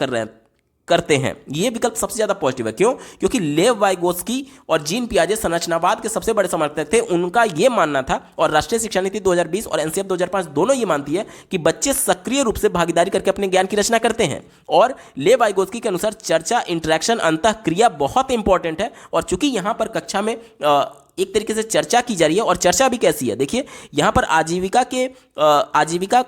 करते हैं। यह विकल्प सबसे ज्यादा पॉजिटिव है। क्यों? क्योंकि लेव वाइगोस्की और जीन पियाजे संरचनावाद के सबसे बड़े समर्थक थे। उनका यह मानना था, और राष्ट्रीय शिक्षा नीति 2020 और एनसीएफ 2005 दोनों ये मानती है कि बच्चे सक्रिय रूप से भागीदारी करके अपने ज्ञान की रचना करते हैं। और लेव वाइगोस्की के अनुसार चर्चा, इंटरेक्शन, अंतःक्रिया बहुत इंपॉर्टेंट है। और चूंकि यहां पर कक्षा में एक तरीके से चर्चा की जा रही है, और चर्चा भी कैसी है देखिए, यहां पर आजीविका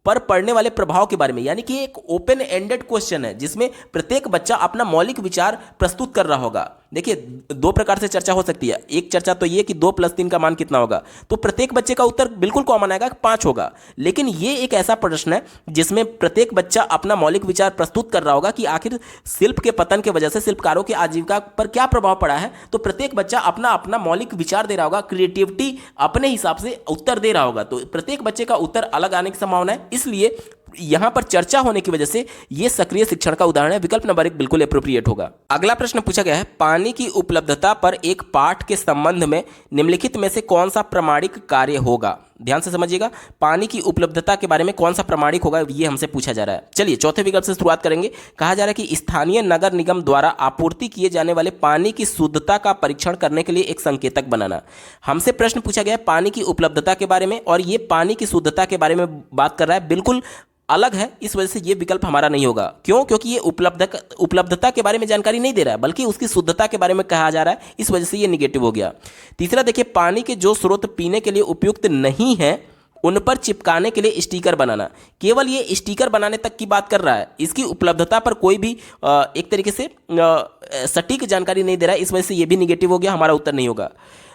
पर पड़ने वाले प्रभाव के बारे में, यानी कि एक ओपन एंडेड क्वेश्चन है जिसमें प्रत्येक बच्चा अपना मौलिक विचार प्रस्तुत कर रहा होगा। देखिए, दो प्रकार से चर्चा हो सकती है। एक चर्चा तो ये कि 2 + 3 का मान कितना होगा, तो प्रत्येक बच्चे का उत्तर बिल्कुल कॉमन आएगा, 5 होगा। लेकिन ये एक ऐसा प्रश्न है जिसमें प्रत्येक बच्चा अपना मौलिक विचार प्रस्तुत कर रहा होगा कि आखिर शिल्प के पतन की वजह से शिल्पकारों की आजीविका पर क्या प्रभाव पड़ा है। तो प्रत्येक बच्चा अपना अपना मौलिक विचार दे रहा होगा, क्रिएटिविटी अपने हिसाब से उत्तर दे रहा होगा। तो प्रत्येक बच्चे का उत्तर अलग आने की संभावना है, इसलिए यहां पर चर्चा होने की वजह से यह सक्रिय शिक्षण का उदाहरण है। विकल्प नंबर 1 बिल्कुल एप्रोप्रिएट होगा। अगला प्रश्न पूछा गया है, पानी की उपलब्धता पर एक पाठ के संबंध में निम्नलिखित में से कौन सा प्रमाणिक कार्य होगा? ध्यान से समझिएगा, पानी की उपलब्धता के बारे में कौन सा प्रमाणिक होगा, ये हमसे पूछा जा रहा है। चलिए चौथे विकल्प से शुरुआत करेंगे। कहा जा रहा है कि स्थानीय नगर निगम द्वारा आपूर्ति किए जाने वाले पानी की शुद्धता का परीक्षण करने के लिए एक संकेतक बनाना। हमसे प्रश्न पूछा गया है पानी की उपलब्धता के बारे में, और ये पानी की शुद्धता के बारे में बात कर रहा है, बिल्कुल अलग है। इस वजह से ये विकल्प हमारा नहीं होगा। क्यों? क्योंकि ये उपलब्धता के बारे में जानकारी नहीं दे रहा है, बल्कि उसकी शुद्धता के बारे में कहा जा रहा है, इस वजह से ये निगेटिव हो गया। तीसरा देखिए, पानी के जो स्रोत पीने के लिए उपयुक्त नहीं है उन पर चिपकाने के लिए स्टिकर बनाना। केवल ये स्टिकर बनाने तक की बात कर रहा है, इसकी उपलब्धता पर कोई भी एक तरीके से सटीक जानकारी नहीं दे रहा है, इस वजह से ये भी निगेटिव हो गया, हमारा उत्तर नहीं होगा।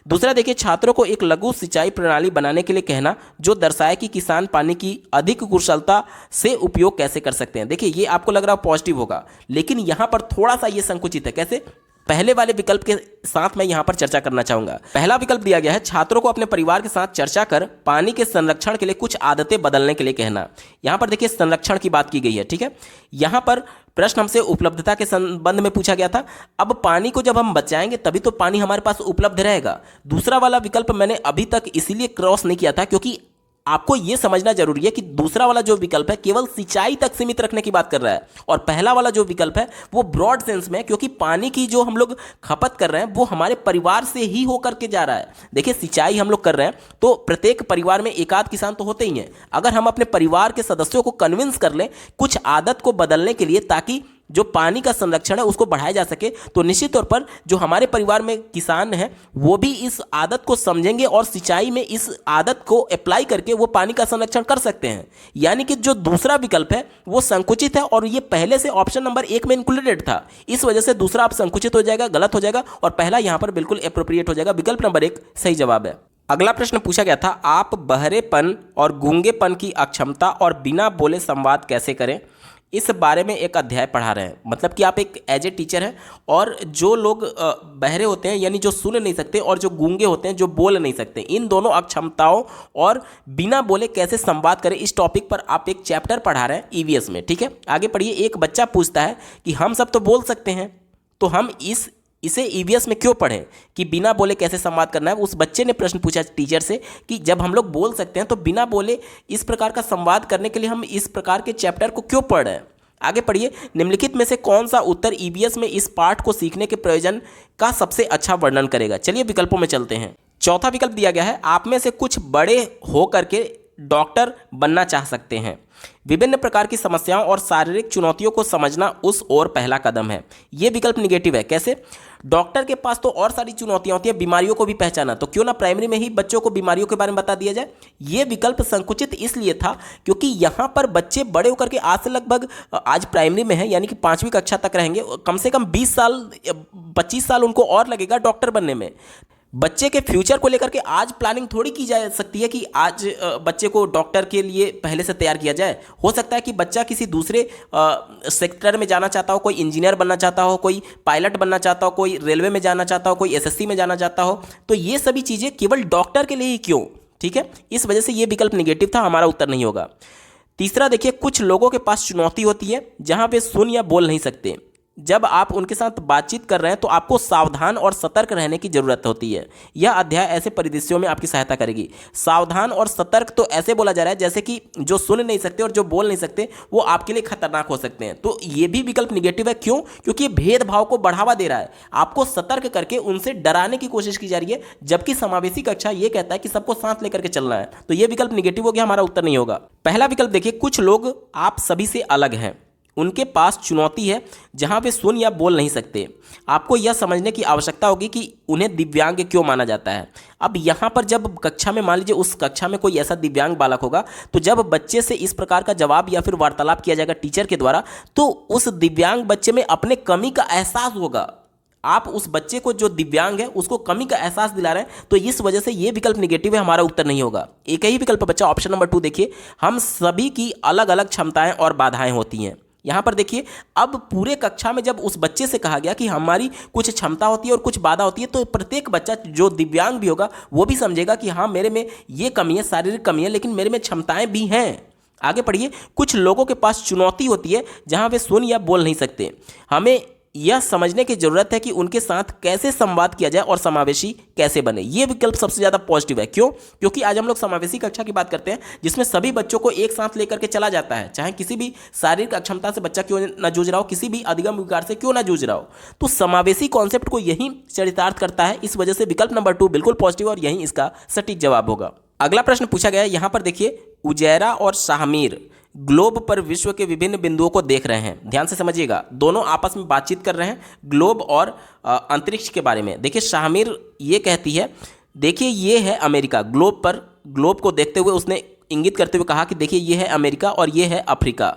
दूसरा देखिए, छात्रों को एक लघु सिंचाई प्रणाली बनाने के लिए कहना जो दर्शाए कि किसान पानी की अधिक कुशलता से उपयोग कैसे कर सकते हैं। देखिए, ये आपको लग रहा है पॉजिटिव होगा, लेकिन यहां पर थोड़ा सा ये संकुचित है। कैसे? पहले वाले विकल्प के साथ मैं यहां पर चर्चा करना चाहूंगा। पहला विकल्प दिया गया है, छात्रों को अपने परिवार के साथ चर्चा कर पानी के संरक्षण के लिए कुछ आदतें बदलने के लिए कहना। यहां पर देखिए संरक्षण की बात की गई है, ठीक है। यहां पर प्रश्न हमसे उपलब्धता के संबंध में पूछा गया था। अब पानी को जब हम बचाएंगे तभी तो पानी हमारे पास उपलब्ध रहेगा। दूसरा वाला विकल्प मैंने अभी तक इसीलिए क्रॉस नहीं किया था क्योंकि आपको यह समझना जरूरी है कि दूसरा वाला जो विकल्प है केवल सिंचाई तक सीमित रखने की बात कर रहा है, और पहला वाला जो विकल्प है वो ब्रॉड सेंस में है, क्योंकि पानी की जो हम लोग खपत कर रहे हैं वो हमारे परिवार से ही होकर के जा रहा है। देखिए, सिंचाई हम लोग कर रहे हैं तो प्रत्येक परिवार में एक आध किसान तो होते ही हैं। अगर हम अपने परिवार के सदस्यों को कन्विंस कर लें कुछ आदत को बदलने के लिए ताकि जो पानी का संरक्षण है उसको बढ़ाया जा सके, तो निश्चित तौर पर जो हमारे परिवार में किसान हैं वो भी इस आदत को समझेंगे और सिंचाई में इस आदत को अप्लाई करके वो पानी का संरक्षण कर सकते हैं। यानी कि जो दूसरा विकल्प है वो संकुचित है और ये पहले से ऑप्शन नंबर 1 में इंक्लूडेड था, इस वजह से दूसरा आप संकुचित हो जाएगा, गलत हो जाएगा, और पहला यहां पर बिल्कुल एप्रोप्रिएट हो जाएगा। विकल्प नंबर 1 सही जवाब है। अगला प्रश्न पूछा गया था, आप बहरेपन और गूंगेपन की अक्षमता और बिना बोले संवाद कैसे करें, इस बारे में एक अध्याय पढ़ा रहे हैं। मतलब कि आप एक एज ए टीचर हैं और जो लोग बहरे होते हैं यानी जो सुन नहीं सकते और जो गूंगे होते हैं जो बोल नहीं सकते, इन दोनों अक्षमताओं और बिना बोले कैसे संवाद करें, इस टॉपिक पर आप एक चैप्टर पढ़ा रहे हैं ईवीएस में, ठीक है। आगे पढ़िए। एक बच्चा पूछता है कि हम सब तो बोल सकते हैं, तो हम इसे ईवीएस में क्यों पढ़ें कि बिना बोले कैसे संवाद करना है। उस बच्चे ने प्रश्न पूछा टीचर से कि जब हम लोग बोल सकते हैं तो बिना बोले इस प्रकार का संवाद करने के लिए हम इस प्रकार के चैप्टर को क्यों पढ़ रहे हैं। आगे पढ़िए, निम्नलिखित में से कौन सा उत्तर ईवीएस में इस पाठ को सीखने के प्रयोजन का सबसे अच्छा वर्णन करेगा। चलिए विकल्पों में चलते हैं। चौथा विकल्प दिया गया है, आप में से कुछ बड़े हो करके डॉक्टर बनना चाह सकते हैं। विभिन्न प्रकार की समस्याओं और शारीरिक चुनौतियों को समझना उस ओर पहला कदम है। यह विकल्प निगेटिव है। कैसे? डॉक्टर के पास तो और सारी चुनौतियां होती हैं, बीमारियों को भी पहचाना, तो क्यों ना प्राइमरी में ही बच्चों को बीमारियों के बारे में बता दिया जाए। यह विकल्प संकुचित इसलिए था क्योंकि यहां पर बच्चे बड़े होकर के आज से लगभग, आज प्राइमरी में है यानी कि 5वीं कक्षा तक रहेंगे, कम से कम 20 साल 25 साल उनको और लगेगा डॉक्टर बनने में। बच्चे के फ्यूचर को लेकर के आज प्लानिंग थोड़ी की जा सकती है कि आज बच्चे को डॉक्टर के लिए पहले से तैयार किया जाए। हो सकता है कि बच्चा किसी दूसरे सेक्टर में जाना चाहता हो, कोई इंजीनियर बनना चाहता हो, कोई पायलट बनना चाहता हो, कोई रेलवे में जाना चाहता हो, कोई एसएससी में जाना चाहता हो, तो ये सभी चीज़ें केवल डॉक्टर के लिए ही क्यों, ठीक है। इस वजह से ये विकल्प निगेटिव था, हमारा उत्तर नहीं होगा। तीसरा देखिए, कुछ लोगों के पास चुनौती होती है जहाँ वे सुन या बोल नहीं सकते। जब आप उनके साथ बातचीत कर रहे हैं तो आपको सावधान और सतर्क रहने की जरूरत होती है। यह अध्याय ऐसे परिदृश्यों में आपकी सहायता करेगी। सावधान और सतर्क तो ऐसे बोला जा रहा है जैसे कि जो सुन नहीं सकते और जो बोल नहीं सकते वो आपके लिए खतरनाक हो सकते हैं, तो ये भी विकल्प निगेटिव है। क्यों? क्योंकि ये भेदभाव को बढ़ावा दे रहा है, आपको सतर्क करके उनसे डराने की कोशिश की जा रही है, जबकि समावेशी कक्षा ये कहता है कि सबको साथ लेकर के चलना है। तो ये विकल्प निगेटिव हो गया, हमारा उत्तर नहीं होगा। पहला विकल्प देखिए, कुछ लोग आप सभी से अलग हैं, उनके पास चुनौती है जहां वे सुन या बोल नहीं सकते। आपको यह समझने की आवश्यकता होगी कि उन्हें दिव्यांग क्यों माना जाता है। अब यहां पर जब कक्षा में, मान लीजिए उस कक्षा में कोई ऐसा दिव्यांग बालक होगा, तो जब बच्चे से इस प्रकार का जवाब या फिर वार्तालाप किया जाएगा टीचर के द्वारा, तो उस दिव्यांग बच्चे में अपने कमी का एहसास होगा। आप उस बच्चे को जो दिव्यांग है उसको कमी का एहसास दिला रहे हैं, तो इस वजह से ये विकल्प निगेटिव है, हमारा उत्तर नहीं होगा। एक ही विकल्प बच्चा, ऑप्शन नंबर 2 देखिए, हम सभी की अलग अलग क्षमताएं और बाधाएं होती हैं। यहां पर देखिए, अब पूरे कक्षा में जब उस बच्चे से कहा गया कि हमारी कुछ क्षमता होती है और कुछ बाधा होती है, तो प्रत्येक बच्चा जो दिव्यांग भी होगा वो भी समझेगा कि हाँ, मेरे में ये कमी है, शारीरिक कमी है, लेकिन मेरे में क्षमताएं भी हैं। आगे पढ़िए, कुछ लोगों के पास चुनौती होती है जहां वे सुन या बोल नहीं सकते। हमें यह समझने की जरूरत है कि उनके साथ कैसे संवाद किया जाए और समावेशी कैसे बने। यह विकल्प सबसे ज्यादा पॉजिटिव है। क्यों? क्योंकि आज हम लोग समावेशी कक्षा की बात करते हैं जिसमें सभी बच्चों को एक साथ लेकर के चला जाता है, चाहे किसी भी शारीरिक अक्षमता से बच्चा क्यों ना जूझ रहा हो, किसी भी अधिगम विकार से क्यों ना जूझ रहा हो। तो समावेशी कॉन्सेप्ट को यही चरितार्थ करता है। इस वजह से विकल्प नंबर 2 बिल्कुल पॉजिटिव और यही इसका सटीक जवाब होगा। अगला प्रश्न पूछा गया है, यहां पर देखिए, उजैरा और शाहमीर ग्लोब पर विश्व के विभिन्न बिंदुओं को देख रहे हैं। ध्यान से समझिएगा, दोनों आपस में बातचीत कर रहे हैं ग्लोब और अंतरिक्ष के बारे में। देखिए, शाहमीर ये कहती है, देखिए ये है अमेरिका। ग्लोब को देखते हुए उसने इंगित करते हुए कहा कि देखिए ये है अमेरिका और ये है अफ्रीका।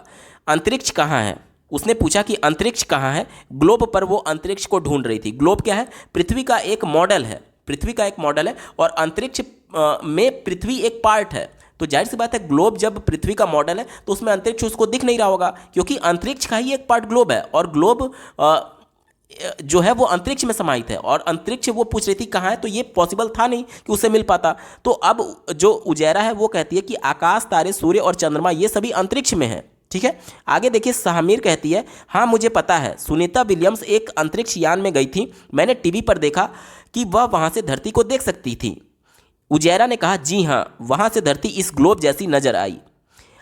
अंतरिक्ष कहाँ है? उसने पूछा कि अंतरिक्ष कहाँ है। ग्लोब पर वो अंतरिक्ष को ढूंढ रही थी। ग्लोब क्या है? पृथ्वी का एक मॉडल है, पृथ्वी का एक मॉडल है, और अंतरिक्ष में पृथ्वी एक पार्ट है। तो जाहिर सी बात है, ग्लोब जब पृथ्वी का मॉडल है तो उसमें अंतरिक्ष उसको दिख नहीं रहा होगा, क्योंकि अंतरिक्ष का ही एक पार्ट ग्लोब है, और ग्लोब जो है वो अंतरिक्ष में समाहित है, और अंतरिक्ष वो पूछ रही थी कहाँ है, तो ये पॉसिबल था नहीं कि उससे मिल पाता। तो अब जो उजैरा है वो कहती है कि आकाश, तारे, सूर्य और चंद्रमा ये सभी अंतरिक्ष में है। ठीक है, आगे देखिए, शाहमीर कहती है, हाँ मुझे पता है, सुनीता विलियम्स एक अंतरिक्ष यान में गई थी, मैंने टीवी पर देखा कि वह वहाँ से धरती को देख सकती थी। उजैरा ने कहा, जी हाँ, वहाँ से धरती इस ग्लोब जैसी नजर आई।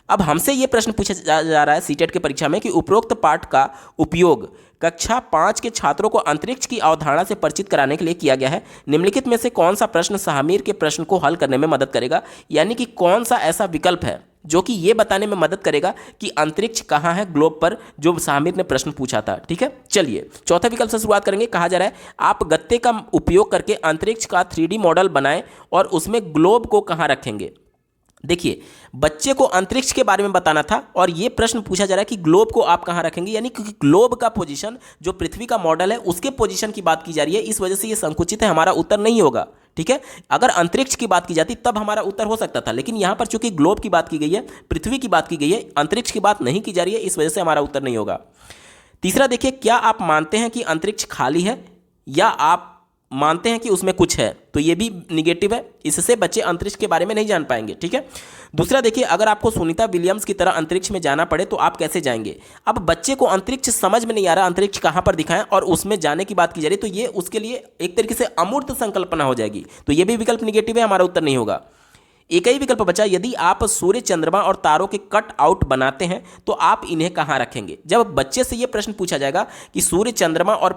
अब हमसे ये प्रश्न पूछा जा रहा है सीटेट की परीक्षा में कि उपरोक्त पाठ का उपयोग कक्षा 5 के छात्रों को अंतरिक्ष की अवधारणा से परिचित कराने के लिए किया गया है। निम्नलिखित में से कौन सा प्रश्न शाहमीर के प्रश्न को हल करने में मदद करेगा, यानी कि कौन सा ऐसा विकल्प है जो कि ये बताने में मदद करेगा कि अंतरिक्ष कहाँ है ग्लोब पर, जो शाहमीर ने प्रश्न पूछा था। ठीक है, चलिए चौथे विकल्प से शुरुआत करेंगे। कहा जा रहा है, आप गत्ते का उपयोग करके अंतरिक्ष का 3D मॉडल बनाएं और उसमें ग्लोब को कहाँ रखेंगे। देखिए, बच्चे को अंतरिक्ष के बारे में बताना था और ये प्रश्न पूछा जा रहा है कि ग्लोब को आप कहाँ रखेंगे, यानी कि ग्लोब का पोजीशन जो पृथ्वी का मॉडल है उसके पोजीशन की बात की जा रही है। इस वजह से ये संकुचित है, हमारा उत्तर नहीं होगा। ठीक है, अगर अंतरिक्ष की बात की जाती तब हमारा उत्तर हो सकता था, लेकिन यहाँ पर चूंकि ग्लोब की बात की गई है, पृथ्वी की बात की गई है, अंतरिक्ष की बात नहीं की जा रही है, इस वजह से हमारा उत्तर नहीं होगा। तीसरा देखिए, क्या आप मानते हैं कि अंतरिक्ष खाली है, या आप मानते हैं कि उसमें कुछ है, तो ये भी निगेटिव है, इससे बच्चे अंतरिक्ष के बारे में नहीं जान पाएंगे। ठीक है। दूसरा देखिए, अगर आपको सुनीता विलियम्स की तरह अंतरिक्ष में जाना पड़े तो आप कैसे जाएंगे। अब बच्चे को अंतरिक्ष समझ में नहीं आ रहा, अंतरिक्ष कहाँ पर दिखाएं और उसमें जाने की बात की जा रही है, तो ये उसके लिए एक तरीके से अमूर्त संकल्पना हो जाएगी, तो ये भी विकल्प निगेटिव है, हमारा उत्तर नहीं होगा। एक ही विकल्प बचा, यदि आप सूर्य, चंद्रमा और तारों के कट आउट बनाते हैं तो आप इन्हें कहाँ रखेंगे। जब बच्चे से यह प्रश्न पूछा जाएगा कि सूर्य, चंद्रमा और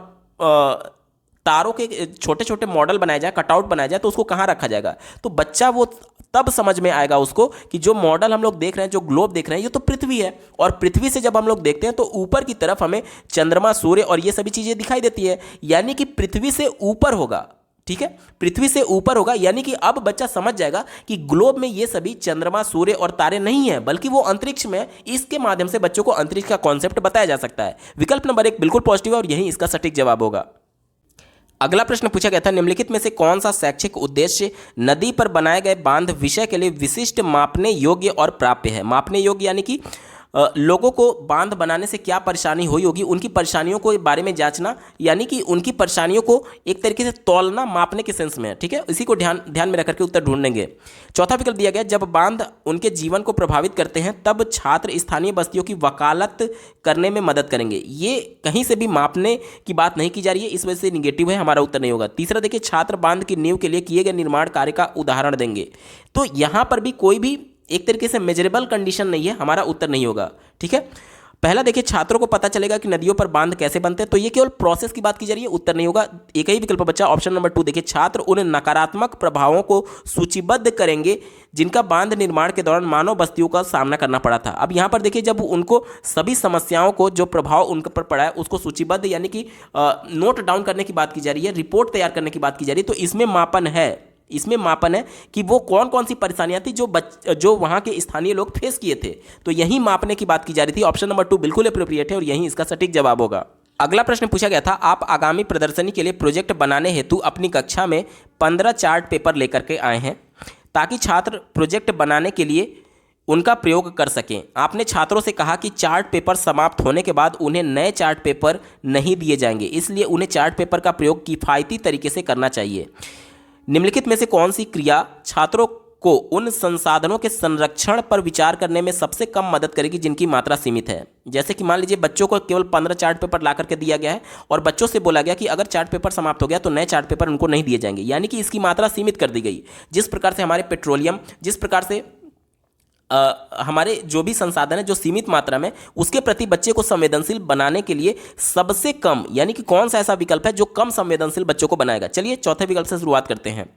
तारों के छोटे छोटे मॉडल बनाए जाए, कटआउट बनाया जाए, तो उसको कहाँ रखा जाएगा, तो बच्चा वो तब समझ में आएगा उसको कि जो मॉडल हम लोग देख रहे हैं, जो ग्लोब देख रहे हैं, ये तो पृथ्वी है, और पृथ्वी से जब हम लोग देखते हैं तो ऊपर की तरफ हमें चंद्रमा, सूर्य और ये सभी चीजें दिखाई देती है, यानी कि पृथ्वी से ऊपर होगा। ठीक है, पृथ्वी से ऊपर होगा, यानी कि अब बच्चा समझ जाएगा कि ग्लोब में ये सभी चंद्रमा, सूर्य और तारे नहीं है, बल्कि वो अंतरिक्ष में है। इसके माध्यम से बच्चों को अंतरिक्ष का कॉन्सेप्ट बताया जा सकता है। विकल्प नंबर 1 बिल्कुल पॉजिटिव है और यही इसका सटीक जवाब होगा। अगला प्रश्न पूछा गया था, निम्नलिखित में से कौन सा शैक्षिक उद्देश्य नदी पर बनाए गए बांध विषय के लिए विशिष्ट, मापने योग्य और प्राप्य है। मापने योग्य यानी कि लोगों को बांध बनाने से क्या परेशानी हुई होगी, उनकी परेशानियों को बारे में जांचना, यानी कि उनकी परेशानियों को एक तरीके से तौलना, मापने के सेंस में है। ठीक है, इसी को ध्यान में रख करके उत्तर ढूंढेंगे। चौथा विकल्प दिया गया, जब बांध उनके जीवन को प्रभावित करते हैं तब छात्र स्थानीय बस्तियों की वकालत करने में मदद करेंगे। ये कहीं से भी मापने की बात नहीं की जा रही है, इस वजह से निगेटिव है, हमारा उत्तर नहीं होगा। तीसरा देखिए, छात्र बांध की नींव के लिए किए गए निर्माण कार्य का उदाहरण देंगे, तो यहाँ पर भी कोई भी एक तरीके से मेजरेबल कंडीशन नहीं है, हमारा उत्तर नहीं होगा। ठीक है, पहला देखिए, छात्रों को पता चलेगा कि नदियों पर बांध कैसे बनते हैं, तो ये केवल प्रोसेस की बात की जा रही है, उत्तर नहीं होगा। एक ही विकल्प बचा, ऑप्शन नंबर 2 देखिए, छात्र उन नकारात्मक प्रभावों को सूचीबद्ध करेंगे जिनका बांध निर्माण के दौरान मानव बस्तियों का सामना करना पड़ा था। अब यहाँ पर देखिए, जब उनको सभी समस्याओं को, जो प्रभाव उनके पर पड़ा है, उसको सूचीबद्ध यानी कि नोट डाउन करने की बात की जा रही है, रिपोर्ट तैयार करने की बात की जा रही है, तो इसमें मापन है, इसमें मापन है कि वो कौन कौन सी परेशानियां थी जो वहां के स्थानीय लोग फेस किए थे, तो यही मापने की बात की जा रही थी। ऑप्शन नंबर 2 बिल्कुल अप्रोप्रिएट है और यही इसका सटीक जवाब होगा। अगला प्रश्न पूछा गया था, आप आगामी प्रदर्शनी के लिए प्रोजेक्ट बनाने हेतु अपनी कक्षा में 15 चार्ट पेपर लेकर के आए हैं ताकि छात्र प्रोजेक्ट बनाने के लिए उनका प्रयोग कर सकें। आपने छात्रों से कहा कि चार्ट पेपर समाप्त होने के बाद उन्हें नए चार्ट पेपर नहीं दिए जाएंगे, इसलिए उन्हें चार्ट पेपर का प्रयोग किफ़ायती तरीके से करना चाहिए। निम्नलिखित में से कौन सी क्रिया छात्रों को उन संसाधनों के संरक्षण पर विचार करने में सबसे कम मदद करेगी जिनकी मात्रा सीमित है। जैसे कि मान लीजिए, बच्चों को केवल 15 चार्ट पेपर ला करके दिया गया है और बच्चों से बोला गया कि अगर चार्ट पेपर समाप्त हो गया तो नए चार्ट पेपर उनको नहीं दिए जाएंगे, यानी कि इसकी मात्रा सीमित कर दी गई। जिस प्रकार से हमारे पेट्रोलियम, जिस प्रकार से हमारे जो भी संसाधन है जो सीमित मात्रा में, उसके प्रति बच्चे को संवेदनशील बनाने के लिए सबसे कम, यानी कि कौन सा ऐसा विकल्प है जो कम संवेदनशील बच्चों को बनाएगा। चलिए चौथे विकल्प से शुरुआत करते हैं।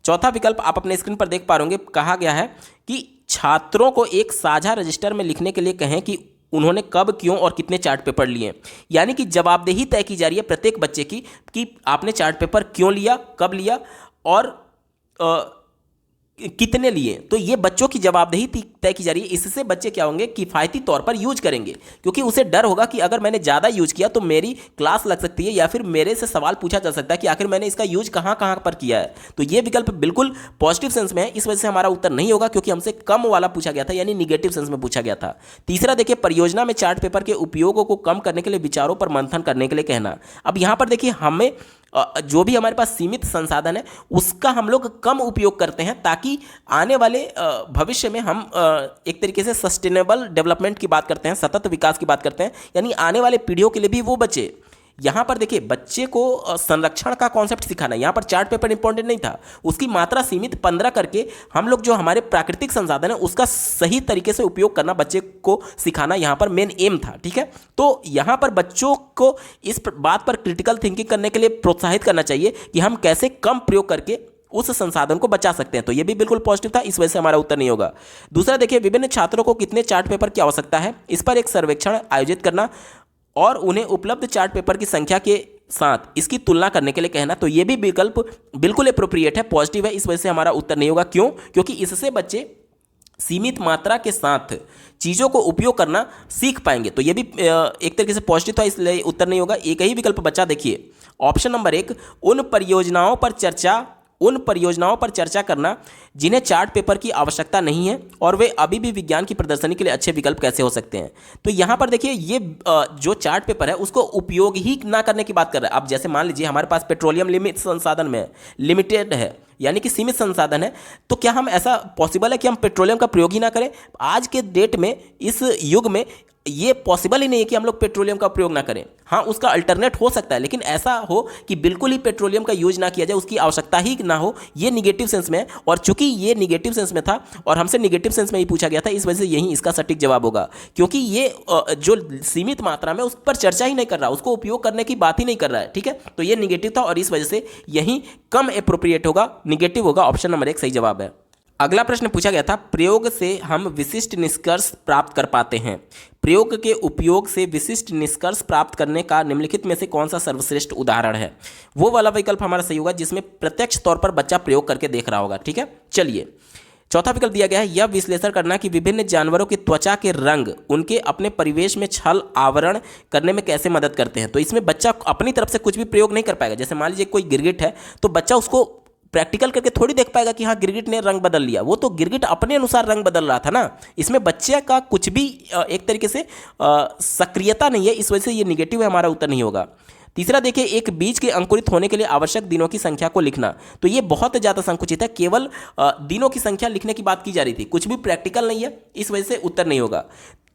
चौथा विकल्प आप अपने स्क्रीन पर देख पा रहे होंगे, कहा गया है कि छात्रों को एक साझा रजिस्टर में लिखने के लिए कहें कि उन्होंने कब, क्यों और कितने चार्ट पेपर लिए, यानी कि जवाबदेही तय की जा रही है प्रत्येक बच्चे की कि आपने चार्ट पेपर क्यों लिया, कब लिया और कितने लिए, तो ये बच्चों की जवाबदेही तय की जा रही है। इससे बच्चे क्या होंगे, किफ़ायती तौर पर यूज करेंगे, क्योंकि उसे डर होगा कि अगर मैंने ज़्यादा यूज किया तो मेरी क्लास लग सकती है या फिर मेरे से सवाल पूछा जा सकता है कि आखिर मैंने इसका यूज कहाँ कहाँ पर किया है। तो ये विकल्प बिल्कुल पॉजिटिव सेंस में है, इस वजह से हमारा उत्तर नहीं होगा, क्योंकि हमसे कम वाला पूछा गया था, यानी निगेटिव सेंस में पूछा गया था। तीसरा देखिए, परियोजना में चार्ट पेपर के उपयोगों को कम करने के लिए विचारों पर मंथन करने के लिए कहना। अब यहाँ पर देखिए, हमें जो भी हमारे पास सीमित संसाधन है उसका हम लोग कम उपयोग करते हैं, ताकि आने वाले भविष्य में हम एक तरीके से सस्टेनेबल डेवलपमेंट की बात करते हैं, सतत विकास की बात करते हैं, यानी आने वाले पीढ़ियों के लिए भी वो बचे। यहाँ पर देखिए, बच्चे को संरक्षण का कॉन्सेप्ट सिखाना, यहाँ पर चार्ट पेपर इंपॉर्टेंट नहीं था, उसकी मात्रा सीमित 15 करके हम लोग जो हमारे प्राकृतिक संसाधन है उसका सही तरीके से उपयोग करना बच्चे को सिखाना यहाँ पर मेन एम था। ठीक है, तो यहाँ पर बच्चों को इस बात पर क्रिटिकल थिंकिंग करने के लिए प्रोत्साहित करना चाहिए कि हम कैसे कम प्रयोग करके उस संसाधन को बचा सकते हैं, तो ये भी बिल्कुल पॉजिटिव था, इस वजह से हमारा उत्तर नहीं होगा। दूसरा देखिए, विभिन्न छात्रों को कितने चार्ट पेपर की आवश्यकता है, इस पर एक सर्वेक्षण आयोजित करना और उन्हें उपलब्ध चार्ट पेपर की संख्या के साथ इसकी तुलना करने के लिए कहना, तो ये भी विकल्प बिल्कुल एप्रोप्रिएट है, पॉजिटिव है, इस वजह से हमारा उत्तर नहीं होगा। क्यों? क्योंकि इससे बच्चे सीमित मात्रा के साथ चीज़ों को उपयोग करना सीख पाएंगे, तो ये भी एक तरीके से पॉजिटिव था, इसलिए उत्तर नहीं होगा। एक ही विकल्प बचा, देखिए ऑप्शन नंबर 1, उन परियोजनाओं पर चर्चा उन परियोजनाओं पर चर्चा करना जिन्हें चार्ट पेपर की आवश्यकता नहीं है और वे अभी भी विज्ञान की प्रदर्शनी के लिए अच्छे विकल्प कैसे हो सकते हैं। तो यहाँ पर देखिए ये जो चार्ट पेपर है उसको उपयोग ही ना करने की बात कर रहा है। अब जैसे मान लीजिए हमारे पास पेट्रोलियम लिमिट संसाधन में लिमिटेड है, यानी कि सीमित संसाधन है, तो क्या हम ऐसा पॉसिबल है कि हम पेट्रोलियम का प्रयोग ही ना करें? आज के डेट में, इस युग में ये पॉसिबल ही नहीं है कि हम लोग पेट्रोलियम का प्रयोग ना करें। हाँ, उसका अल्टरनेट हो सकता है, लेकिन ऐसा हो कि बिल्कुल ही पेट्रोलियम का यूज ना किया जाए, उसकी आवश्यकता ही ना हो, ये निगेटिव सेंस में है। और चूंकि ये निगेटिव सेंस में था और हमसे निगेटिव सेंस में ही पूछा गया था, इस वजह से यही इसका सटीक जवाब होगा, क्योंकि ये जो सीमित मात्रा में उस पर चर्चा ही नहीं कर रहा, उसको उपयोग करने की बात ही नहीं कर रहा है। ठीक है, तो ये निगेटिव था और इस वजह से यही कम एप्रोप्रिएट होगा, निगेटिव होगा। ऑप्शन नंबर 1 सही जवाब है। अगला प्रश्न पूछा गया था, प्रयोग से हम विशिष्ट निष्कर्ष प्राप्त कर पाते हैं। प्रयोग के उपयोग से विशिष्ट निष्कर्ष प्राप्त करने का निम्नलिखित में से कौन सा सर्वश्रेष्ठ उदाहरण है? वो वाला विकल्प हमारा सही होगा जिसमें प्रत्यक्ष तौर पर बच्चा प्रयोग करके देख रहा होगा। ठीक है, चलिए चौथा विकल्प दिया गया है, यह विश्लेषण करना कि विभिन्न जानवरों की त्वचा के रंग उनके अपने परिवेश में छल आवरण करने में कैसे मदद करते हैं। तो इसमें बच्चा अपनी तरफ से कुछ भी प्रयोग नहीं कर पाएगा। जैसे मान लीजिए कोई गिरगिट है, तो बच्चा उसको प्रैक्टिकल करके थोड़ी देख पाएगा कि हाँ गिरगिट ने रंग बदल लिया, वो तो गिरगिट अपने अनुसार रंग बदल रहा था ना। इसमें बच्चे का कुछ भी एक तरीके से सक्रियता नहीं है, इस वजह से ये निगेटिव है, हमारा उत्तर नहीं होगा। तीसरा देखिए, एक बीज के अंकुरित होने के लिए आवश्यक दिनों की संख्या को लिखना। तो ये बहुत ज़्यादा संकुचित है, केवल दिनों की संख्या लिखने की बात की जा रही थी, कुछ भी प्रैक्टिकल नहीं है, इस वजह से उत्तर नहीं होगा।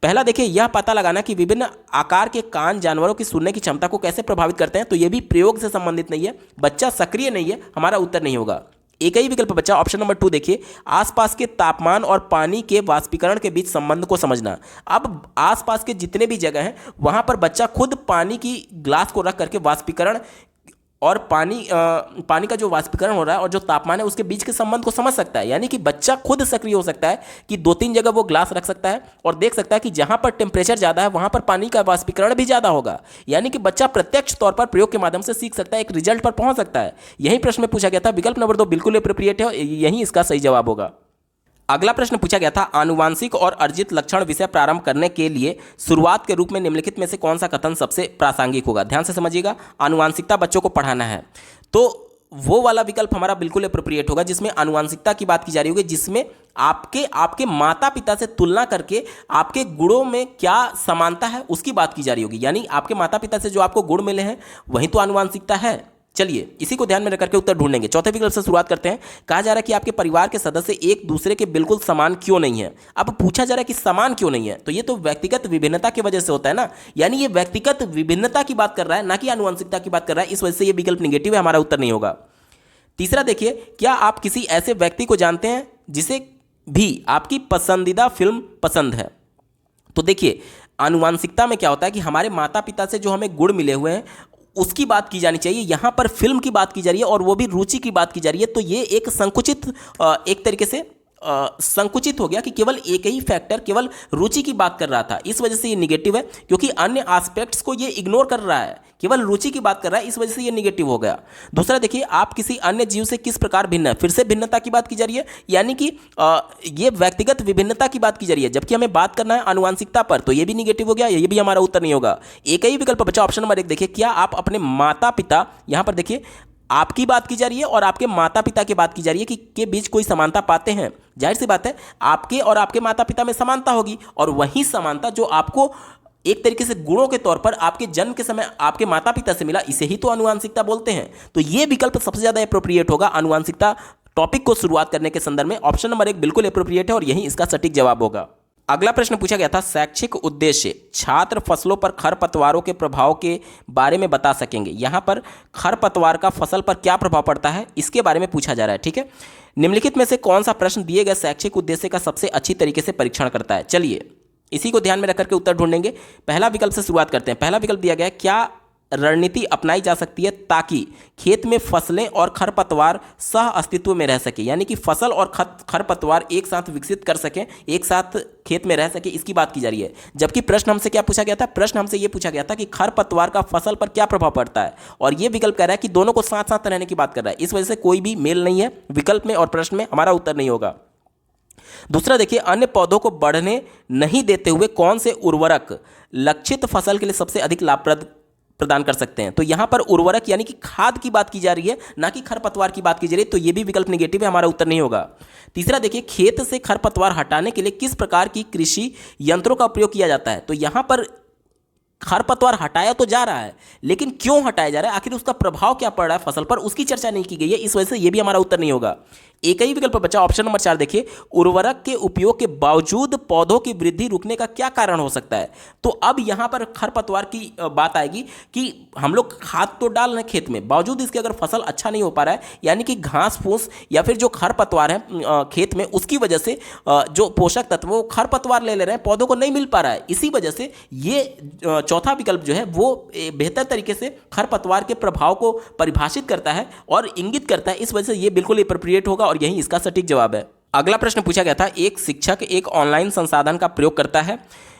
पहला देखिए, यह पता लगाना कि विभिन्न आकार के कान जानवरों की सुनने की क्षमता को कैसे प्रभावित करते हैं। तो ये भी प्रयोग से संबंधित नहीं है, बच्चा सक्रिय नहीं है, हमारा उत्तर नहीं होगा। एक ही विकल्प बचा, ऑप्शन नंबर 2 देखिए, आसपास के तापमान और पानी के वाष्पीकरण के बीच संबंध को समझना। अब आसपास के जितने भी जगह हैं वहां पर बच्चा खुद पानी की ग्लास को रख करके वाष्पीकरण और पानी का जो वाष्पीकरण हो रहा है और जो तापमान है उसके बीच के संबंध को समझ सकता है। यानी कि बच्चा खुद सक्रिय हो सकता है कि 2-3 जगह वो ग्लास रख सकता है और देख सकता है कि जहां पर टेम्परेचर ज़्यादा है वहां पर पानी का वाष्पीकरण भी ज़्यादा होगा। यानी कि बच्चा प्रत्यक्ष तौर पर प्रयोग के माध्यम से सीख सकता है, एक रिजल्ट पर पहुंच सकता है। यही प्रश्न में पूछा गया था। विकल्प नंबर 2 बिल्कुल एप्रोप्रिएट है, यही इसका सही जवाब होगा। अगला प्रश्न पूछा गया था, आनुवांशिक और अर्जित लक्षण विषय प्रारंभ करने के लिए शुरुआत के रूप में निम्नलिखित में से कौन सा कथन सबसे प्रासंगिक होगा? ध्यान से समझिएगा, आनुवांशिकता बच्चों को पढ़ाना है, तो वो वाला विकल्प हमारा बिल्कुल एप्रोप्रिएट होगा जिसमें आनुवांशिकता की बात की जा रही होगी, जिसमें आपके माता पिता से तुलना करके आपके गुणों में क्या समानता है उसकी बात की जा रही होगी। यानी आपके माता पिता से जो आपको गुण मिले हैं वही तो आनुवांशिकता है। चलिए इसी को ध्यान में रखकर के उत्तर ढूंढेंगे। चौथे विकल्प से शुरुआत करते हैं। कहा जा रहा है कि आपके परिवार के सदस्य एक दूसरे के बिल्कुल समान क्यों नहीं है। अब पूछा जा रहा है कि समान क्यों नहीं है, तो ये तो व्यक्तिगत विभिन्नता की वजह से होता है ना। यानी ये व्यक्तिगत विभिन्नता की बात कर रहा है, ना कि आनुवंशिकता की बात कर रहा है, इस वजह से ये विकल्प निगेटिव है, हमारा उत्तर नहीं होगा। तीसरा देखिए, क्या आप किसी ऐसे व्यक्ति को जानते हैं जिसे भी आपकी पसंदीदा फिल्म पसंद है? तो देखिए आनुवांशिकता में क्या होता है कि हमारे माता पिता से जो हमें गुण मिले हुए हैं उसकी बात की जानी चाहिए। यहाँ पर फिल्म की बात की जा रही है और वो भी रुचि की बात की जा रही है, तो ये एक संकुचित एक तरीके से संकुचित हो गया कि केवल एक ही फैक्टर, केवल रुचि की बात कर रहा था, इस वजह से ये निगेटिव है, क्योंकि अन्य एस्पेक्ट्स को ये इग्नोर कर रहा है, केवल रुचि की बात कर रहा है, इस वजह से ये निगेटिव हो गया। दूसरा देखिए, आप किसी अन्य जीव से किस प्रकार भिन्न है, फिर से भिन्नता की बात की जा रही है, यानी कि ये व्यक्तिगत विभिन्नता की बात की जा रही है, जबकि हमें बात करना है आनुवांशिकता पर, तो ये भी निगेटिव हो गया, ये भी हमारा उत्तर नहीं होगा। एक ही विकल्प बचा, ऑप्शन नंबर 1 देखिए, क्या आप अपने माता पिता, यहां पर देखिए आपकी बात की जा रही है और आपके माता पिता की बात की जा रही है कि के बीच कोई समानता पाते हैं। जाहिर सी बात है आपके और आपके माता पिता में समानता होगी, और वही समानता जो आपको एक तरीके से गुणों के तौर पर आपके जन्म के समय आपके माता पिता से मिला, इसे ही तो आनुवांशिकता बोलते हैं। तो ये विकल्प सबसे ज्यादा एप्रोप्रिएट होगा आनुवांशिकता टॉपिक को शुरुआत करने के संदर्भ में। ऑप्शन नंबर 1 बिल्कुल एप्रोप्रिएट है और यही इसका सटीक जवाब होगा। अगला प्रश्न पूछा गया था, शैक्षिक उद्देश्य छात्र फसलों पर खरपतवारों के प्रभाव के बारे में बता सकेंगे। यहां पर खरपतवार का फसल पर क्या प्रभाव पड़ता है इसके बारे में पूछा जा रहा है। ठीक है, निम्नलिखित में से कौन सा प्रश्न दिए गए शैक्षिक उद्देश्य का सबसे अच्छी तरीके से परीक्षण करता है? चलिए इसी को ध्यान में रखकर के उत्तर ढूंढेंगे। पहला विकल्प से शुरुआत करते हैं। पहला विकल्प दिया गया है, क्या रणनीति अपनाई जा सकती है ताकि खेत में फसलें और खरपतवार सह अस्तित्व में रह सके, यानी कि फसल और खरपतवार एक साथ विकसित कर सकें, एक साथ खेत में रह सके, इसकी बात की जा रही है। जबकि प्रश्न हमसे क्या पूछा गया था? प्रश्न हमसे यह पूछा गया था कि खरपतवार का फसल पर क्या प्रभाव पड़ता है, और यह विकल्प कह रहा है कि दोनों को साथ साथ रहने की बात कर रहा है, इस वजह से कोई भी मेल नहीं है विकल्प में और प्रश्न में, हमारा उत्तर नहीं होगा। दूसरा देखिए, अन्य पौधों को बढ़ने नहीं देते हुए कौन से उर्वरक लक्षित फसल के लिए सबसे अधिक लाभप्रद प्रदान कर सकते हैं। तो यहाँ पर उर्वरक यानी कि खाद की बात की जा रही है, ना कि खरपतवार की बात की जा रही है, तो ये भी विकल्प निगेटिव है, हमारा उत्तर नहीं होगा। तीसरा देखिए, खेत से खरपतवार हटाने के लिए किस प्रकार की कृषि यंत्रों का प्रयोग किया जाता है। तो यहाँ पर खरपतवार हटाया तो जा रहा है, लेकिन क्यों हटाया जा रहा है, आखिर उसका प्रभाव क्या पड़ रहा है फसल पर, उसकी चर्चा नहीं की गई है, इस वजह से ये भी हमारा उत्तर नहीं होगा। एक ही विकल्प बचा, ऑप्शन नंबर 4 देखिए, उर्वरक के उपयोग के बावजूद पौधों की वृद्धि रुकने का क्या कारण हो सकता है। तो अब यहां पर खरपतवार की बात आएगी कि हम लोग खाद तो डाल रहे हैं खेत में, बावजूद इसके अगर फसल अच्छा नहीं हो पा रहा है, यानी कि घास फूस या फिर जो खरपतवार है खेत में, उसकी वजह से जो पोषक तत्व वो खरपतवार ले रहे हैं, पौधों को नहीं मिल पा रहा है। इसी वजह से ये चौथा विकल्प जो है वो बेहतर तरीके से खरपतवार के प्रभाव को परिभाषित करता है और इंगित करता है, इस वजह से ये बिल्कुल एप्रोप्रिएट होगा और यही इसका सटीक जवाब है। अगला प्रश्न पूछा गया था, एक शिक्षक एक ऑनलाइन संसाधन का प्रयोग करता है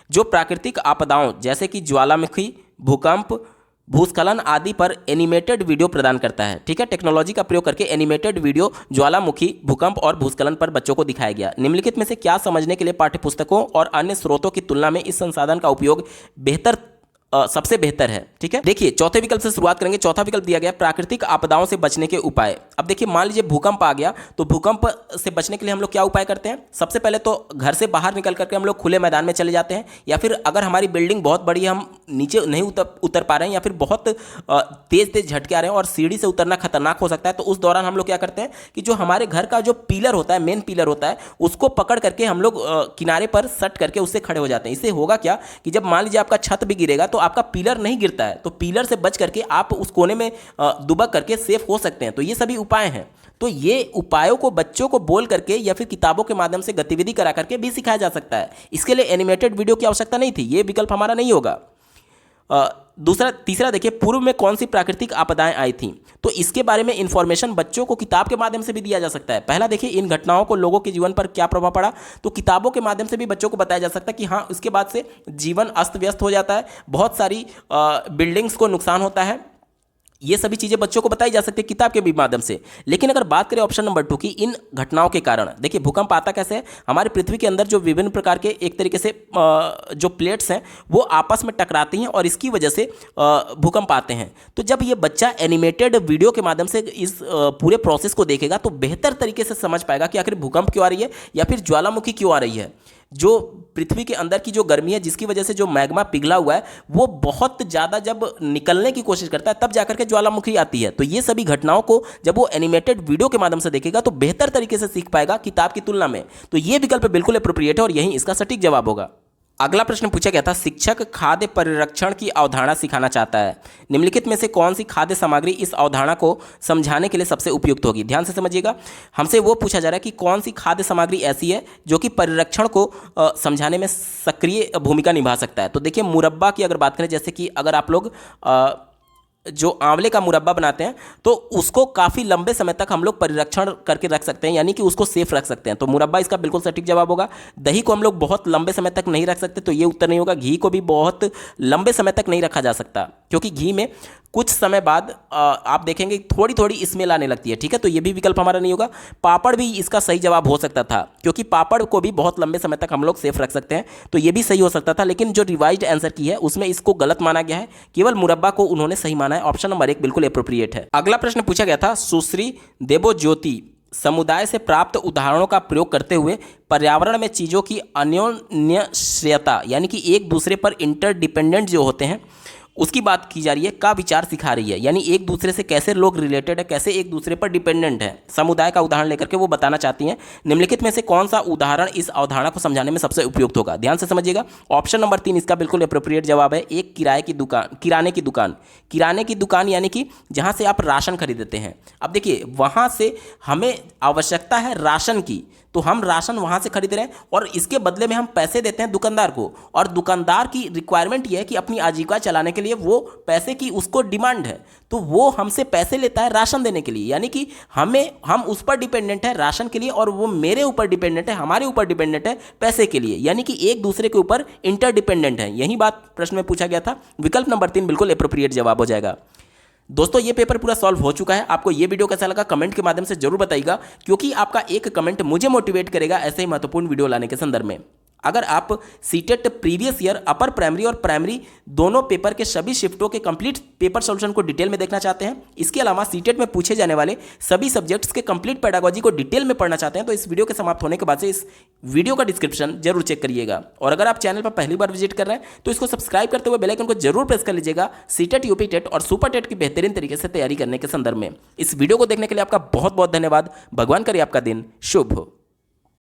जो प्राकृतिक आपदाओं जैसे कि ज्वालामुखी, भूकंप, भूस्खलन आदि पर एनिमेटेड वीडियो प्रदान करता है। ठीक है, टेक्नोलॉजी का प्रयोग करके एनिमेटेड वीडियो ज्वालामुखी, भूकंप और भूस्खलन पर बच्चों को दिखाया गया। निम्नलिखित में से क्या समझने के लिए पाठ्यपुस्तकों और अन्य स्रोतों की तुलना में इस संसाधन का उपयोग सबसे बेहतर है। ठीक है, देखिए चौथे विकल्प से शुरुआत करेंगे। चौथा विकल्प दिया गया प्राकृतिक आपदाओं से बचने के उपाय। अब देखिए, मान लीजिए भूकंप आ गया, तो भूकंप से बचने के लिए हम लोग क्या उपाय करते हैं। सबसे पहले तो घर से बाहर निकल करके हम लोग खुले मैदान में चले जाते हैं, या फिर अगर हमारी बिल्डिंग बहुत बड़ी है, हम नीचे नहीं उतर पा रहे हैं, या फिर बहुत तेज झटके आ रहे हैं और सीढ़ी से उतरना खतरनाक हो सकता है, तो उस दौरान हम लोग क्या करते हैं कि जो हमारे घर का जो पिलर होता है, मेन पिलर होता है, उसको पकड़ करके हम लोग किनारे पर सट करके उससे खड़े हो जाते हैं। इससे होगा क्या कि जब मान लीजिए आपका छत भी गिरेगा तो आपका पिलर नहीं गिरता है, तो पिलर से बच करके आप उस कोने में दुबक करके सेफ हो सकते हैं। तो ये सभी उपाय हैं। तो ये उपायों को बच्चों को बोल करके या फिर किताबों के माध्यम से गतिविधि करा करके भी सिखाया जा सकता है। इसके लिए एनिमेटेड वीडियो की आवश्यकता नहीं थी, ये विकल्प हमारा नहीं होगा। तीसरा देखिए, पूर्व में कौन सी प्राकृतिक आपदाएं आई थी। तो इसके बारे में इंफॉर्मेशन बच्चों को किताब के माध्यम से भी दिया जा सकता है। पहला देखिए, इन घटनाओं को लोगों के जीवन पर क्या प्रभाव पड़ा, तो किताबों के माध्यम से भी बच्चों को बताया जा सकता है कि हाँ, इसके बाद से जीवन अस्त व्यस्त हो जाता है, बहुत सारी बिल्डिंग्स को नुकसान होता है। ये सभी चीज़ें बच्चों को बताई जा सकती है किताब के भी माध्यम से। लेकिन अगर बात करें ऑप्शन नंबर 2 की, इन घटनाओं के कारण, देखिए भूकंप आता कैसे है, हमारे पृथ्वी के अंदर जो विभिन्न प्रकार के एक तरीके से जो प्लेट्स हैं वो आपस में टकराती हैं और इसकी वजह से भूकंप आते हैं। तो जब ये बच्चा एनिमेटेड वीडियो के माध्यम से इस पूरे प्रोसेस को देखेगा तो बेहतर तरीके से समझ पाएगा कि आखिर भूकंप क्यों आ रही है या फिर ज्वालामुखी क्यों आ रही है। जो पृथ्वी के अंदर की जो गर्मी है, जिसकी वजह से जो मैग्मा पिघला हुआ है, वो बहुत ज़्यादा जब निकलने की कोशिश करता है तब जाकर के ज्वालामुखी आती है। तो ये सभी घटनाओं को जब वो एनिमेटेड वीडियो के माध्यम से देखेगा तो बेहतर तरीके से सीख पाएगा किताब की तुलना में। तो ये विकल्प बिल्कुल एप्रोप्रिएट है और यही इसका सटीक जवाब होगा। अगला प्रश्न पूछा गया था, शिक्षक खाद्य परिरक्षण की अवधारणा सिखाना चाहता है। निम्नलिखित में से कौन सी खाद्य सामग्री इस अवधारणा को समझाने के लिए सबसे उपयुक्त होगी। ध्यान से समझिएगा, हमसे वो पूछा जा रहा है कि कौन सी खाद्य सामग्री ऐसी है जो कि परिरक्षण को समझाने में सक्रिय भूमिका निभा सकता है। तो देखिए, मुरब्बा की अगर बात करें, जैसे कि अगर आप लोग जो आंवले का मुरब्बा बनाते हैं तो उसको काफ़ी लंबे समय तक हम लोग परिरक्षण करके रख सकते हैं, यानी कि उसको सेफ रख सकते हैं। तो मुरब्बा इसका बिल्कुल सटीक जवाब होगा। दही को हम लोग बहुत लंबे समय तक नहीं रख सकते, तो ये उत्तर नहीं होगा। घी को भी बहुत लंबे समय तक नहीं रखा जा सकता, क्योंकि घी में कुछ समय बाद आप देखेंगे थोड़ी थोड़ी स्मेल आने लगती है। ठीक है, तो ये भी विकल्प हमारा नहीं होगा। पापड़ भी इसका सही जवाब हो सकता था, क्योंकि पापड़ को भी बहुत लंबे समय तक हम लोग सेफ रख सकते हैं, तो ये भी सही हो सकता था। लेकिन जो रिवाइज्ड आंसर की है उसमें इसको गलत माना गया है, केवल मुरब्बा को उन्होंने सही माना है। ऑप्शन नंबर 1 बिल्कुल एप्रोप्रिएट है। अगला प्रश्न पूछा गया था, सुश्री देबोज्योति समुदाय से प्राप्त उदाहरणों का प्रयोग करते हुए पर्यावरण में चीज़ों की अन्योन्याश्रयता, यानी कि एक दूसरे पर इंटरडिपेंडेंट जो होते हैं उसकी बात की जा रही है, का विचार सिखा रही है। यानी एक दूसरे से कैसे लोग रिलेटेड है, कैसे एक दूसरे पर डिपेंडेंट है, समुदाय का उदाहरण लेकर के वो बताना चाहती हैं। निम्नलिखित में से कौन सा उदाहरण इस अवधारणा को समझाने में सबसे उपयुक्त होगा। ध्यान से समझिएगा, ऑप्शन नंबर 3 इसका बिल्कुल एप्रोप्रिएट जवाब है। एक किराने की दुकान यानी कि जहाँ से आप राशन खरीदते हैं। अब देखिए, वहाँ से हमें आवश्यकता है राशन की, तो हम राशन वहाँ से खरीद रहे हैं और इसके बदले में हम पैसे देते हैं दुकानदार को, और दुकानदार की रिक्वायरमेंट ये है कि अपनी आजीविका चलाने के लिए वो पैसे की उसको डिमांड है, तो वो हमसे पैसे लेता है राशन देने के लिए। यानी कि हम उस पर डिपेंडेंट है राशन के लिए, और वो मेरे ऊपर डिपेंडेंट है, हमारे ऊपर डिपेंडेंट है पैसे के लिए। यानी कि एक दूसरे के ऊपर इंटरडिपेंडेंट है। यही बात प्रश्न में पूछा गया था। विकल्प नंबर 3 बिल्कुल एप्रोप्रिएट जवाब हो जाएगा। दोस्तों, ये पेपर पूरा सॉल्व हो चुका है। आपको ये वीडियो कैसा लगा कमेंट के माध्यम से जरूर बताइएगा, क्योंकि आपका एक कमेंट मुझे मोटिवेट करेगा ऐसे ही महत्वपूर्ण वीडियो लाने के संदर्भ में। अगर आप CTET previous year upper primary और प्राइमरी दोनों पेपर के सभी शिफ्टों के कंप्लीट पेपर सॉल्यूशन को डिटेल में देखना चाहते हैं, इसके अलावा सीटेट में पूछे जाने वाले सभी सब्जेक्ट्स के कंप्लीट पेडागोजी को डिटेल में पढ़ना चाहते हैं, तो इस वीडियो के समाप्त होने के बाद से इस वीडियो का डिस्क्रिप्शन जरूर चेक करिएगा। और अगर आप चैनल पर पहली बार विजिट कर रहे हैं तो इसको सब्सक्राइब करते हुए बेल आइकन को जरूर प्रेस कर लीजिएगा सीटेट, यूपी टेट और सुपर टेट की बेहतरीन तरीके से तैयारी करने के संदर्भ में। इस वीडियो को देखने के लिए आपका बहुत बहुत धन्यवाद। भगवान करे आपका दिन शुभ हो।